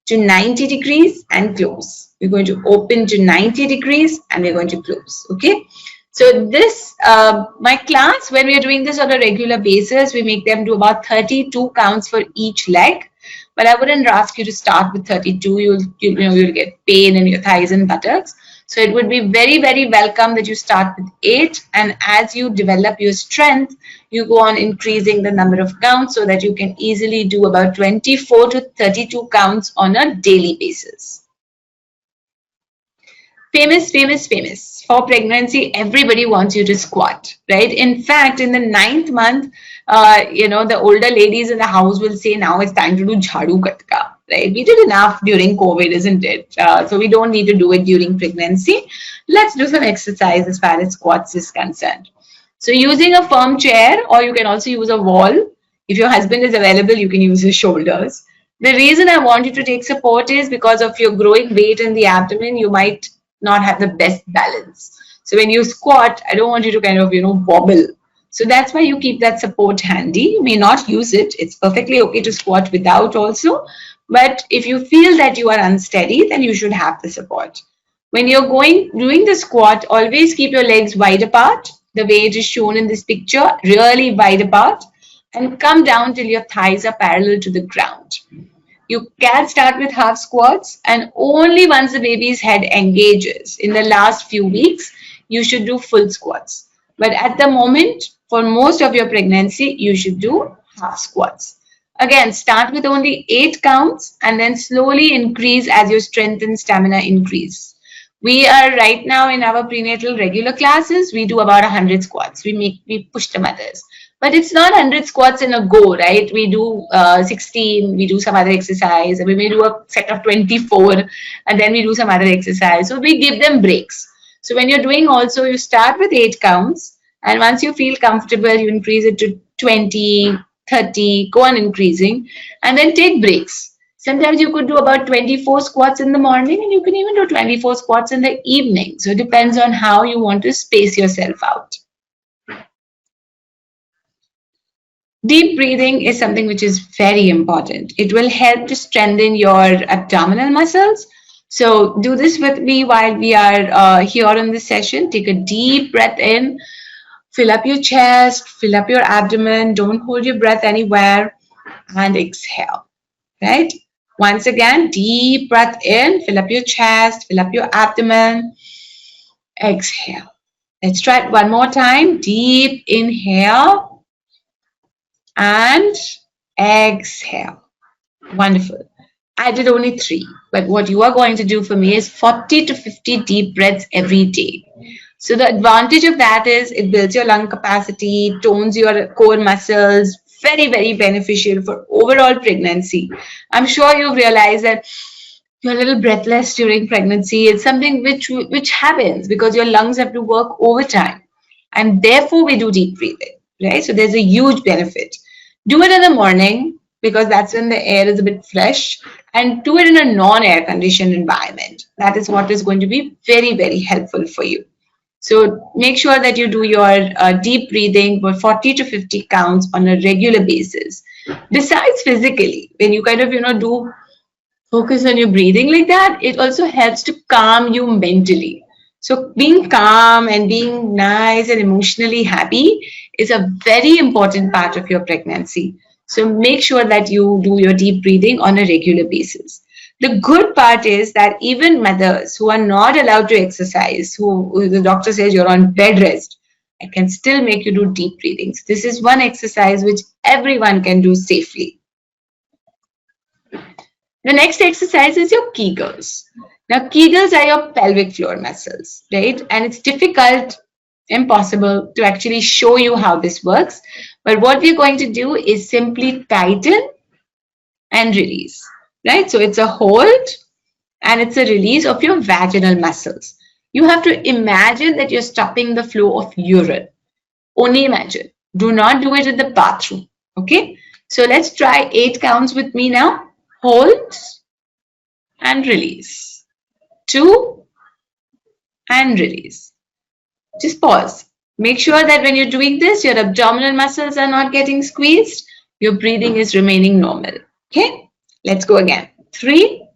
to 90 degrees and close. We're going to open to 90 degrees and we're going to close, okay? So this, my class, when we are doing this on a regular basis, we make them do about 32 counts for each leg. But I wouldn't ask you to start with 32. You'll get pain in your thighs and buttocks. So it would be very, very welcome that you start with 8. And as you develop your strength, you go on increasing the number of counts so that you can easily do about 24 to 32 counts on a daily basis. Famous, famous, famous. For pregnancy, everybody wants you to squat, right? In fact, in the 9th month, the older ladies in the house will say, now it's time to do jhadu katka, right? We did enough during COVID, isn't it? So we don't need to do it during pregnancy. Let's do some exercise as far as squats is concerned. So using a firm chair, or you can also use a wall. If your husband is available, you can use his shoulders. The reason I want you to take support is because of your growing weight in the abdomen, you might not have the best balance. So when you squat, I don't want you to kind of, wobble. So that's why you keep that support handy. You may not use it. It's perfectly okay to squat without also. But if you feel that you are unsteady, then you should have the support. When you're doing the squat, always keep your legs wide apart, the way it is shown in this picture, really wide apart, and come down till your thighs are parallel to the ground. You can start with half squats, and only once the baby's head engages in the last few weeks, you should do full squats. But at the moment, for most of your pregnancy, you should do half squats. Again, start with only 8 counts and then slowly increase as your strength and stamina increase. We are right now in our prenatal regular classes, we do about 100 squats. We push the mothers. But it's not 100 squats in a go, right? We do 16, we do some other exercise, and we may do a set of 24, and then we do some other exercise. So we give them breaks. So when you're doing also, you start with 8 counts, and once you feel comfortable, you increase it to 20, 30, go on increasing, and then take breaks. Sometimes you could do about 24 squats in the morning, and you can even do 24 squats in the evening. So it depends on how you want to space yourself out. Deep breathing is something which is very important. It will help to strengthen your abdominal muscles. So do this with me while we are here on this session. Take a deep breath in, fill up your chest, fill up your abdomen, don't hold your breath anywhere, and exhale, right? Once again, deep breath in, fill up your chest, fill up your abdomen, exhale. Let's try it one more time. Deep inhale and exhale. Wonderful. I did only 3, but what you are going to do for me is 40 to 50 deep breaths every day. So the advantage of that is it builds your lung capacity, tones your core muscles, very, very beneficial for overall pregnancy. I'm sure you've realized that you're a little breathless during pregnancy. It's something which happens because your lungs have to work overtime. And therefore, we do deep breathing, right? So there's a huge benefit. Do it in the morning because that's when the air is a bit fresh, and do it in a non-air conditioned environment. That is what is going to be very, very helpful for you. So make sure that you do your deep breathing for 40 to 50 counts on a regular basis. Besides physically, when you kind of, do focus on your breathing like that, it also helps to calm you mentally. So being calm and being nice and emotionally happy is a very important part of your pregnancy. So make sure that you do your deep breathing on a regular basis. The good part is that even mothers who are not allowed to exercise, who the doctor says you're on bed rest, I can still make you do deep breathings. This is one exercise which everyone can do safely. The next exercise is your Kegels. Now, Kegels are your pelvic floor muscles, right? And it's difficult, impossible to actually show you how this works. But what we're going to do is simply tighten and release, right? So it's a hold and it's a release of your vaginal muscles. You have to imagine that you're stopping the flow of urine. Only imagine. Do not do it in the bathroom, okay? So let's try 8 counts with me now. Hold and release. 2 and release. Just pause. Make sure that when you're doing this, your abdominal muscles are not getting squeezed. Your breathing is remaining normal. Okay? Let's go again. 3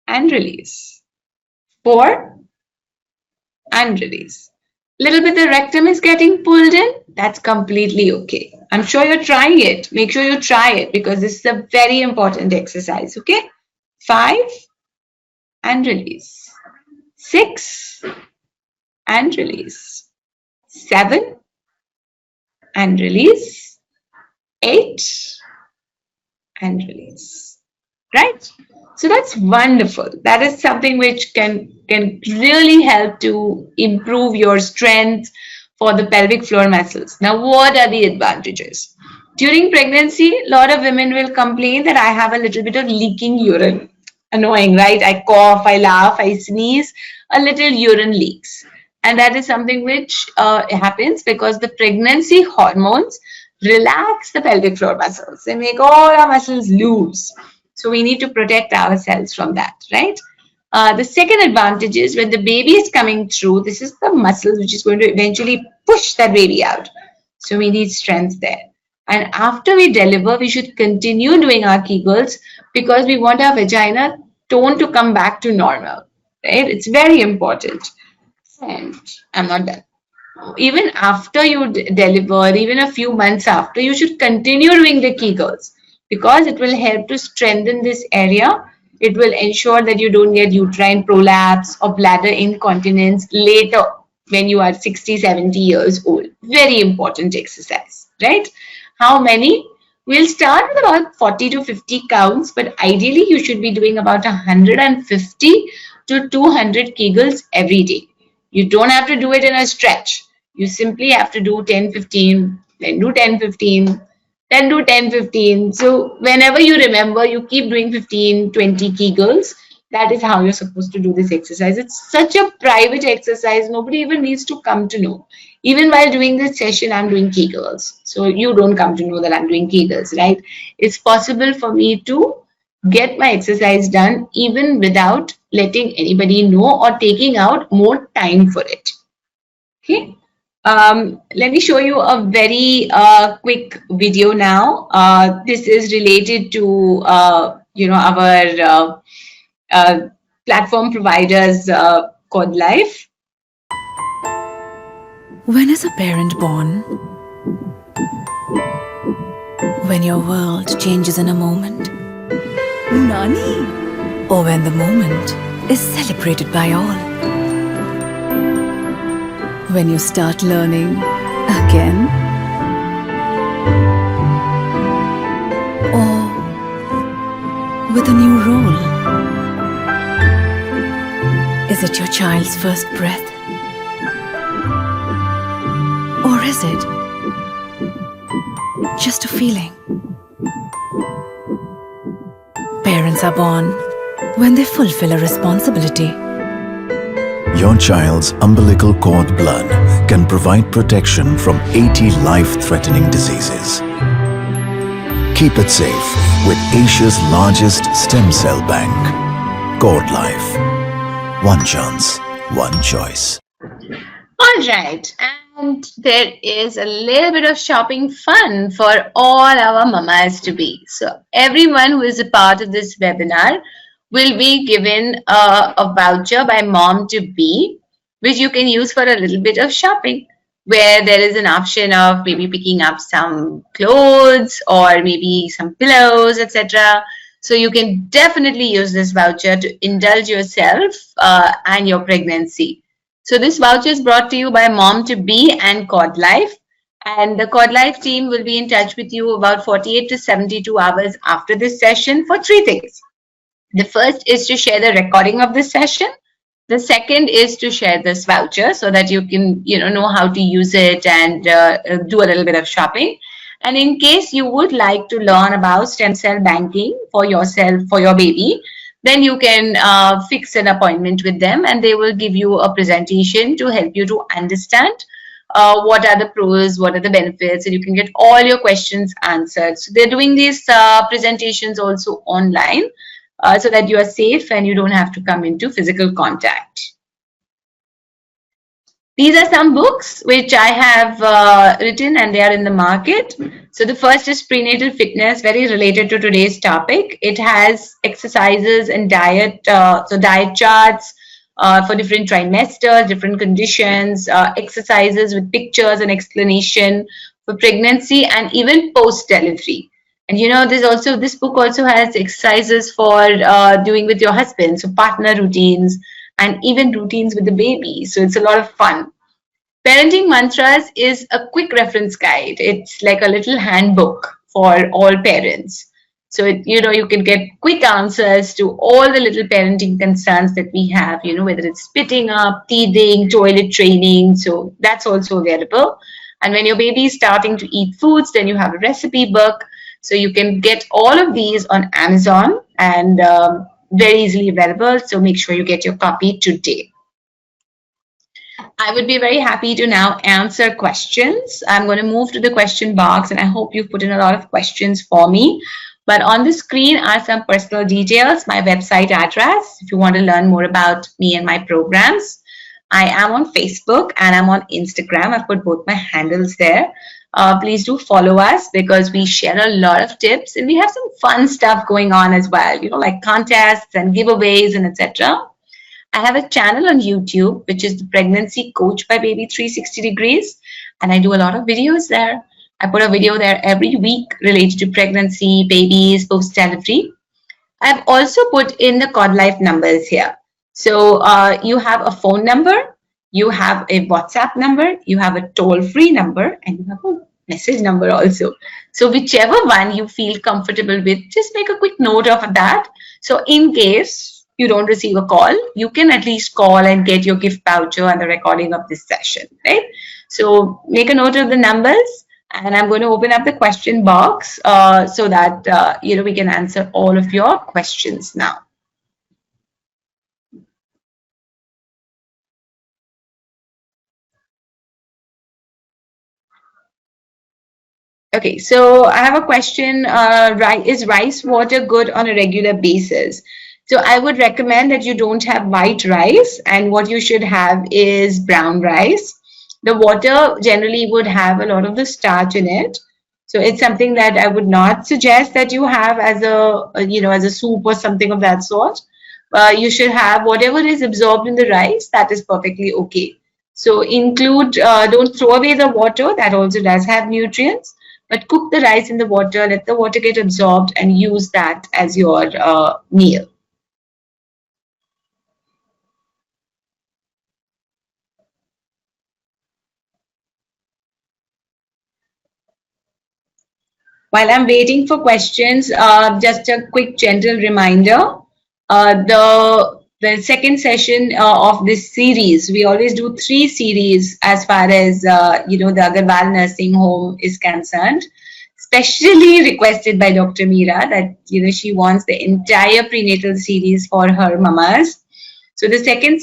and release. 4 and release. Little bit the rectum is getting pulled in. That's completely okay. I'm sure you're trying it. Make sure you try it because this is a very important exercise. Okay? 5 and release. 6 and release. 7 and release. 8 and release. Right? So that's wonderful. That is something which can really help to improve your strength for the pelvic floor muscles. Now, what are the advantages? During pregnancy, a lot of women will complain that I have a little bit of leaking urine. Annoying, right? I cough, I laugh, I sneeze, a little urine leaks. And that is something which happens because the pregnancy hormones relax the pelvic floor muscles. They make all our muscles loose. So we need to protect ourselves from that, right? The second advantage is when the baby is coming through, this is the muscle which is going to eventually push that baby out. So we need strength there. And after we deliver, we should continue doing our Kegels because we want our vagina tone to come back to normal. Right? It's very important. And I'm not done. Even after you deliver, even a few months after, you should continue doing the Kegels because it will help to strengthen this area. It will ensure that you don't get uterine prolapse or bladder incontinence later when you are 60, 70 years old. Very important exercise, right? How many? We'll start with about 40 to 50 counts, but ideally you should be doing about 150 to 200 Kegels every day. You don't have to do it in a stretch. You simply have to do 10, 15, then do 10, 15, then do 10, 15. So whenever you remember, you keep doing 15, 20 Kegels. That is how you're supposed to do this exercise. It's such a private exercise. Nobody even needs to come to know. Even while doing this session, I'm doing Kegels. So you don't come to know that I'm doing Kegels, right? It's possible for me to get my exercise done even without letting anybody know or taking out more time for it. Okay. Let me show you a very quick video now. This is related to our platform providers, Cordlife. When is a parent born? When your world changes in a moment? Nani? Or when the moment is celebrated by all? When you start learning again? Or with a new role? Is it your child's first breath? Or is it just a feeling? Parents are born when they fulfill a responsibility. Your child's umbilical cord blood can provide protection from 80 life-threatening diseases. Keep it safe with Asia's largest stem cell bank, Cordlife. One chance, one choice. All right. And there is a little bit of shopping fun for all our mamas to be. So everyone who is a part of this webinar will be given a voucher by mom to be, which you can use for a little bit of shopping, where there is an option of maybe picking up some clothes or maybe some pillows, etc. So you can definitely use this voucher to indulge yourself and your pregnancy. So this voucher is brought to you by Mom to Be and Cordlife. And the Cordlife team will be in touch with you about 48 to 72 hours after this session for three things. The first is to share the recording of this session. The second is to share this voucher so that you can, know how to use it and do a little bit of shopping. And in case you would like to learn about stem cell banking for yourself, for your baby, then you can fix an appointment with them and they will give you a presentation to help you to understand what are the pros, what are the benefits, and you can get all your questions answered. So they're doing these presentations also online so that you are safe and you don't have to come into physical contact. These are some books which I have written and they are in the market. So the first is Prenatal Fitness, very related to today's topic. It has exercises and diet, so diet charts for different trimesters, different conditions, exercises with pictures and explanation for pregnancy and even post-delivery. And this book also has exercises for doing with your husband, so partner routines and even routines with the baby. So it's a lot of fun. Parenting Mantras is a quick reference guide. It's like a little handbook for all parents. So, you can get quick answers to all the little parenting concerns that we have, whether it's spitting up, teething, toilet training. So that's also available. And when your baby is starting to eat foods, then you have a recipe book. So you can get all of these on Amazon and very easily available. So make sure you get your copy today. I would be very happy to now answer questions. I'm going to move to the question box and I hope you've put in a lot of questions for me. But on the screen are some personal details, my website address, if you want to learn more about me and my programs. I am on Facebook and I'm on Instagram. I've put both my handles there. Please do follow us because we share a lot of tips and we have some fun stuff going on as well, like contests and giveaways and etc. I have a channel on YouTube, which is the Pregnancy Coach by Baby 360 Degrees, and I do a lot of videos there. I put a video there every week related to pregnancy, babies, post-delivery. I've also put in the Cordlife numbers here. So you have a phone number, you have a WhatsApp number, you have a toll-free number, and you have a message number also. So whichever one you feel comfortable with, just make a quick note of that. So in case you don't receive a call, you can at least call and get your gift voucher and the recording of this session, right? So make a note of the numbers. And I'm going to open up the question box so that we can answer all of your questions now. Okay, so I have a question. Is rice water good on a regular basis? So I would recommend that you don't have white rice, and what you should have is brown rice. The water generally would have a lot of the starch in it. So it's something that I would not suggest that you have as a soup or something of that sort. You should have whatever is absorbed in the rice, that is perfectly okay. So don't throw away the water, that also does have nutrients, but cook the rice in the water, let the water get absorbed and use that as your meal. While I'm waiting for questions, just a quick gentle reminder. The second session of this series, we always do 3 series as far as the Agarwal Nursing Home is concerned. Specially requested by Dr. Meera that she wants the entire prenatal series for her mamas. So the second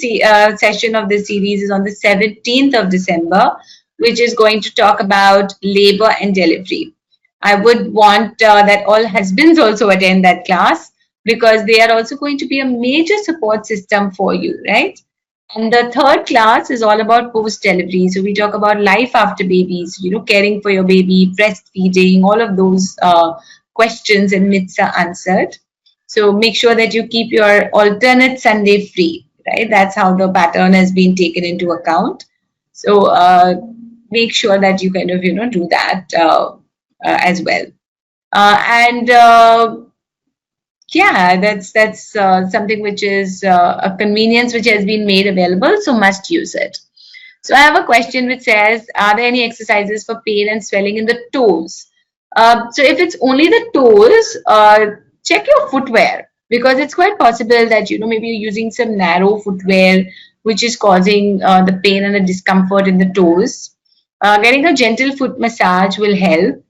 session of this series is on the 17th of December, which is going to talk about labor and delivery. I would want that all husbands also attend that class because they are also going to be a major support system for you, right? And the third class is all about post-delivery. So we talk about life after babies, caring for your baby, breastfeeding, all of those questions and myths are answered. So make sure that you keep your alternate Sunday free, right? That's how the pattern has been taken into account. So make sure that you kind of, do that as well. Yeah, that's something which is a convenience which has been made available, so must use it. So I have a question which says, are there any exercises for pain and swelling in the toes? So if it's only the toes, check your footwear because it's quite possible that, maybe you're using some narrow footwear which is causing the pain and the discomfort in the toes. Getting a gentle foot massage will help.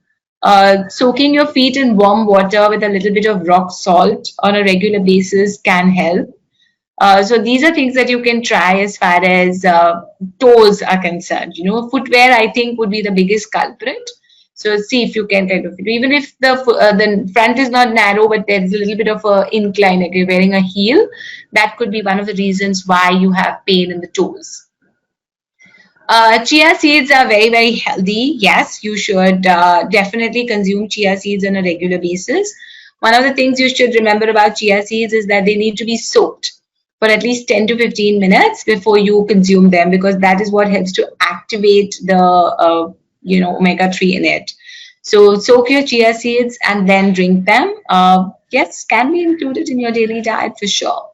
Soaking your feet in warm water with a little bit of rock salt on a regular basis can help. So these are things that you can try as far as toes are concerned. Footwear I think would be the biggest culprit. So see if you can kind of, even if the front is not narrow, but there's a little bit of an incline, like you're wearing a heel, that could be one of the reasons why you have pain in the toes. Chia seeds are very, very healthy. Yes, you should definitely consume chia seeds on a regular basis. One of the things you should remember about chia seeds is that they need to be soaked for at least 10 to 15 minutes before you consume them because that is what helps to activate the omega-3 in it. So soak your chia seeds and then drink them. Yes, can be included in your daily diet for sure.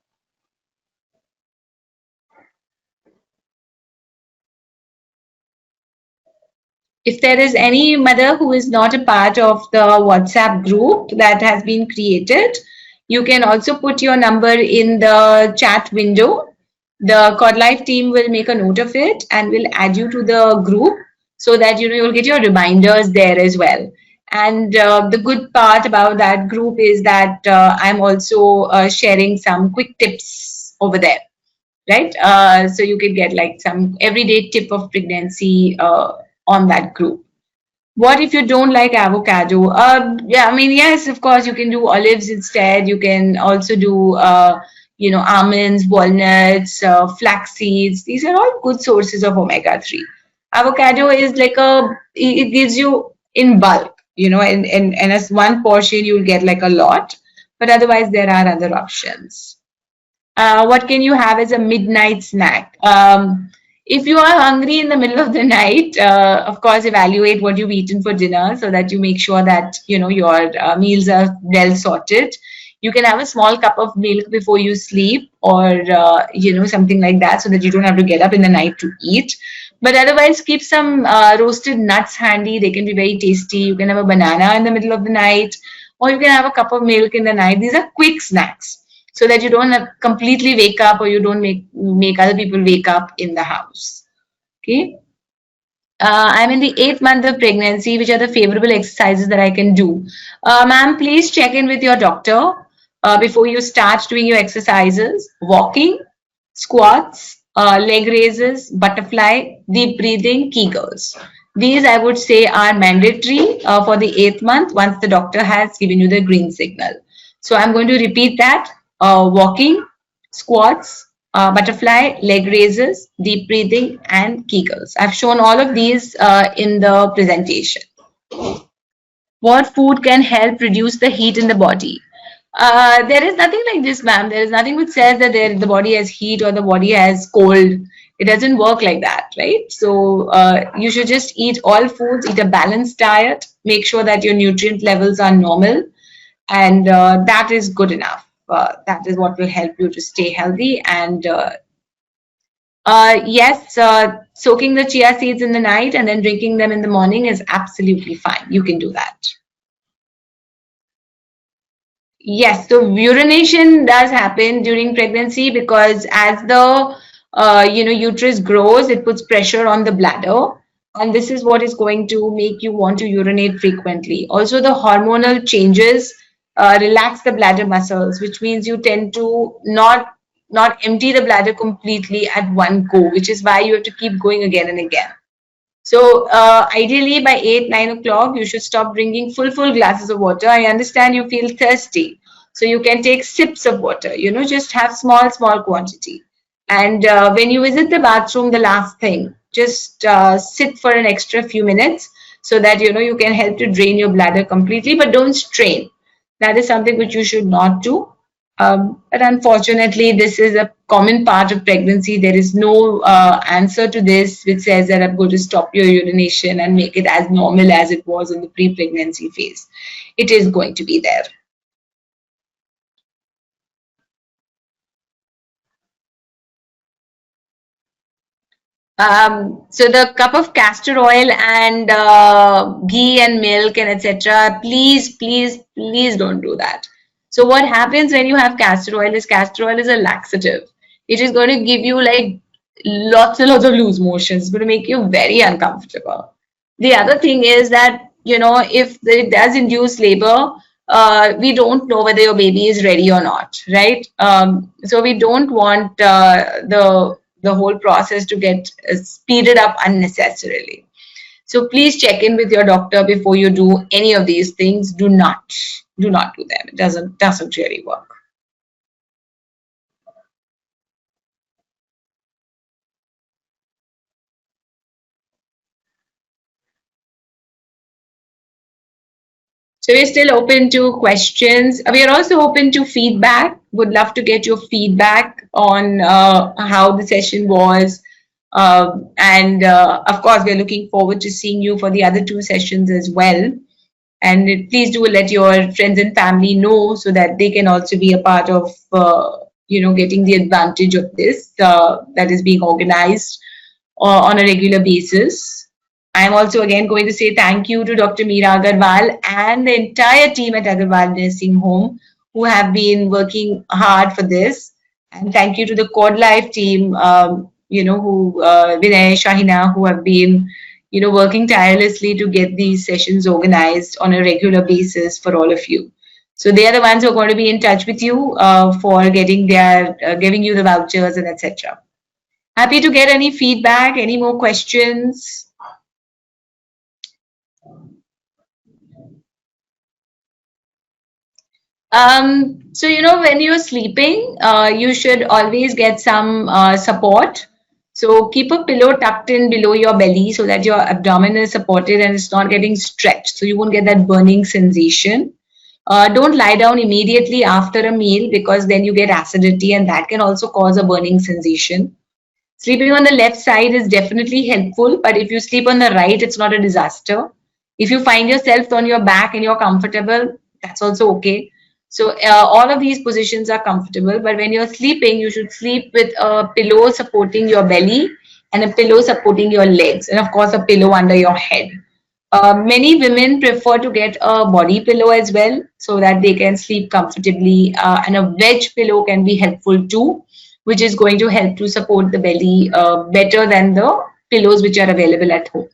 If there is any mother who is not a part of the WhatsApp group that has been created, you can also put your number in the chat window. The Cordlife team will make a note of it and will add you to the group so that you'll get your reminders there as well. And the good part about that group is that I'm also sharing some quick tips over there, right? So you can get like some everyday tip of pregnancy on that group. What if you don't like avocado? Yeah, I mean, yes, of course, you can do olives instead. You can also do, almonds, walnuts, flax seeds. These are all good sources of omega-3. Avocado is like it gives you in bulk, and as one portion, you'll get like a lot. But otherwise, there are other options. What can you have as a midnight snack? If you are hungry in the middle of the night, of course, evaluate what you've eaten for dinner so that you make sure that your meals are well sorted. You can have a small cup of milk before you sleep, or something like that, so that you don't have to get up in the night to eat. But otherwise, keep some roasted nuts handy. They can be very tasty. You can have a banana in the middle of the night, or you can have a cup of milk in the night. These are quick snacks so that you don't completely wake up, or you don't make other people wake up in the house. Okay. I'm in the 8th month of pregnancy. Which are the favorable exercises that I can do? Ma'am, please check in with your doctor before you start doing your exercises. Walking, squats, leg raises, butterfly, deep breathing, Kegels. These I would say are mandatory for the 8th month once the doctor has given you the green signal. So I'm going to repeat that. Walking, squats, butterfly, leg raises, deep breathing, and Kegels. I've shown all of these in the presentation. What food can help reduce the heat in the body? There is nothing like this, ma'am. There is nothing which says that the body has heat or the body has cold. It doesn't work like that, right? So you should just eat all foods, eat a balanced diet, make sure that your nutrient levels are normal, and that is good enough. That is what will help you to stay healthy. And yes, soaking the chia seeds in the night and then drinking them in the morning is absolutely fine. You can do that. Yes, so urination does happen during pregnancy because as the uterus grows, it puts pressure on the bladder, and this is what is going to make you want to urinate frequently. Also, the hormonal changes relax the bladder muscles, which means you tend to not empty the bladder completely at one go, which is why you have to keep going again and again. So ideally by 8, 9 o'clock, you should stop drinking full glasses of water. I understand you feel thirsty. So you can take sips of water, just have small quantity. And when you visit the bathroom, the last thing, just sit for an extra few minutes so that, you can help to drain your bladder completely, but don't strain. That is something which you should not do. But unfortunately, this is a common part of pregnancy. There is no answer to this which says that I'm going to stop your urination and make it as normal as it was in the pre-pregnancy phase. It is going to be there. So the cup of castor oil and ghee and milk and etc. Please don't do that. So what happens when you have castor oil is a laxative. It is going to give you like lots and lots of loose motions. It's going to make you very uncomfortable. The other thing is that, if it does induce labor, we don't know whether your baby is ready or not, right? So we don't want the whole process to get speeded up unnecessarily. So please check in with your doctor before you do any of these things. Do not do them. It doesn't really work. So we're still open to questions. We are also open to feedback. Would love to get your feedback on how the session was. And of course, we're looking forward to seeing you for the other 2 sessions as well. And please do let your friends and family know so that they can also be a part of, getting the advantage of this that is being organized on a regular basis. I'm also again going to say thank you to Dr. Meera Agarwal and the entire team at Agarwal Nursing Home who have been working hard for this. And thank you to the Cordlife team, Vinay, Shahina, who have been, working tirelessly to get these sessions organized on a regular basis for all of you. So they are the ones who are going to be in touch with you for giving you the vouchers and etc. Happy to get any feedback, any more questions. So, when you're sleeping, you should always get some support. So keep a pillow tucked in below your belly so that your abdomen is supported and it's not getting stretched. So you won't get that burning sensation. Don't lie down immediately after a meal because then you get acidity and that can also cause a burning sensation. Sleeping on the left side is definitely helpful, but if you sleep on the right, it's not a disaster. If you find yourself on your back and you're comfortable, that's also okay. So all of these positions are comfortable, but when you're sleeping, you should sleep with a pillow supporting your belly and a pillow supporting your legs, and of course, a pillow under your head. Many women prefer to get a body pillow as well so that they can sleep comfortably, and a wedge pillow can be helpful too, which is going to help to support the belly better than the pillows which are available at home.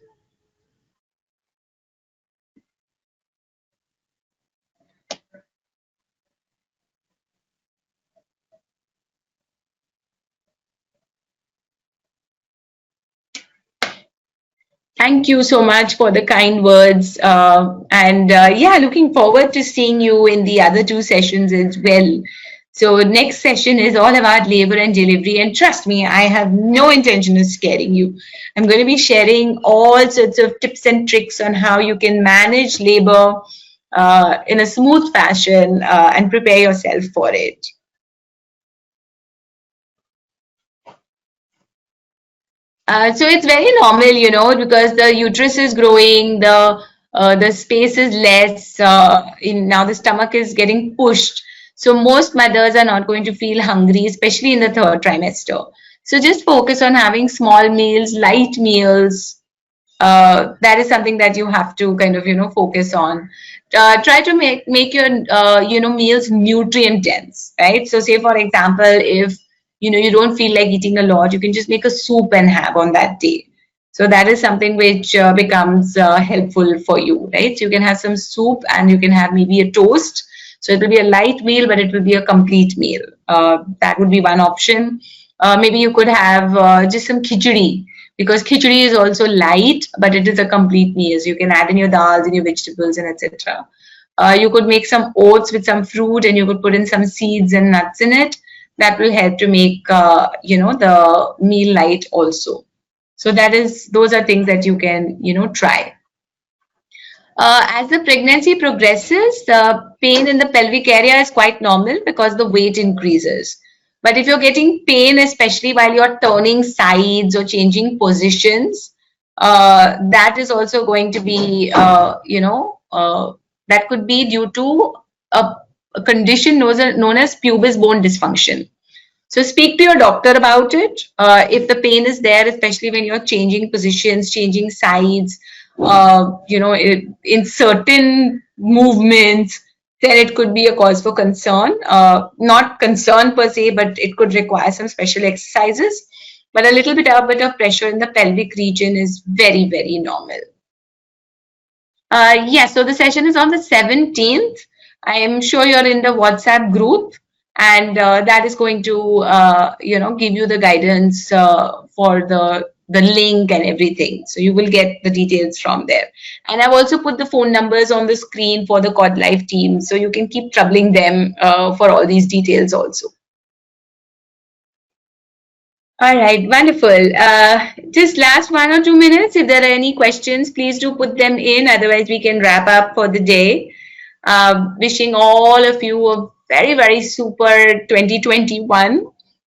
Thank you so much for the kind words. And yeah, looking forward to seeing you in the other two sessions as well. So, next session is all about labor and delivery. And trust me, I have no intention of scaring you. I'm going to be sharing all sorts of tips and tricks on how you can manage labor in a smooth fashion and prepare yourself for it. So it's very normal, because the uterus is growing, the space is less. Now the stomach is getting pushed. So most mothers are not going to feel hungry, especially in the third trimester. So just focus on having small meals, light meals. That is something that you have to kind of focus on. Try to make your meals nutrient dense, right? So say for example, if you don't feel like eating a lot, you can just make a soup and have on that day. So that is something which becomes helpful for you, right? So you can have some soup and you can have maybe a toast. So it will be a light meal, but it will be a complete meal. That would be one option. Maybe you could have just some khichdi, because khichdi is also light, but it is a complete meal. So you can add in your dals and your vegetables and etc. You could make some oats with some fruit and you could put in some seeds and nuts in it. That will help to make the meal light also. So those are things that you can try. As the pregnancy progresses, the pain in the pelvic area is quite normal because the weight increases. But if you're getting pain, especially while you're turning sides or changing positions, that is also going to be, that could be due to a condition known as pubis bone dysfunction. So speak to your doctor about it. If the pain is there, especially when you're changing positions, changing sides, in certain movements, then it could be a cause for concern. Not concern per se, but it could require some special exercises. But a little bit of pressure in the pelvic region is very, very normal. Yes, so the session is on the 17th. I am sure you're in the WhatsApp group, and that is going to, give you the guidance for the link and everything. So you will get the details from there. And I've also put the phone numbers on the screen for the Cordlife team, so you can keep troubling them for all these details also. All right, wonderful. Just last 1 or 2 minutes. If there are any questions, please do put them in. Otherwise, we can wrap up for the day. Wishing all of you a very, very super 2021.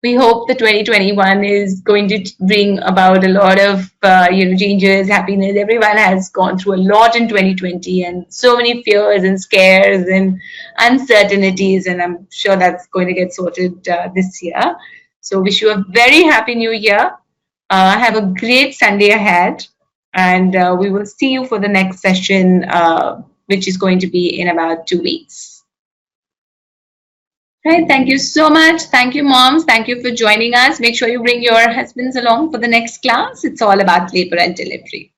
We hope the 2021 is going to bring about a lot of changes, happiness. Everyone has gone through a lot in 2020 and so many fears and scares and uncertainties, and I'm sure that's going to get sorted this year. So wish you a very happy new year. Have a great Sunday ahead, and we will see you for the next session, which is going to be in about 2 weeks. Right, thank you so much. Thank you, moms. Thank you for joining us. Make sure you bring your husbands along for the next class. It's all about labor and delivery.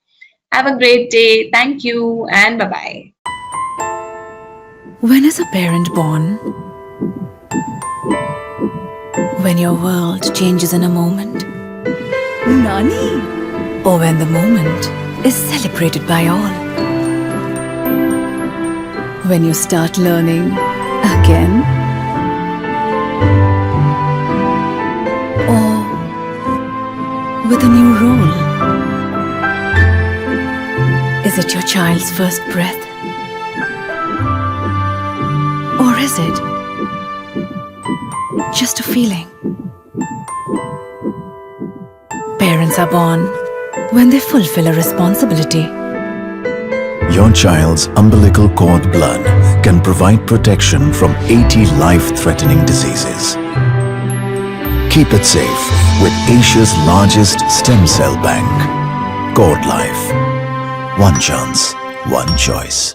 Have a great day. Thank you, and bye-bye. When is a parent born? When your world changes in a moment. Nani? Or when the moment is celebrated by all. When you start learning again? Or with a new role? Is it your child's first breath? Or is it just a feeling? Parents are born when they fulfill a responsibility. Your child's umbilical cord blood can provide protection from 80 life-threatening diseases. Keep it safe with Asia's largest stem cell bank, Cordlife. One chance, one choice.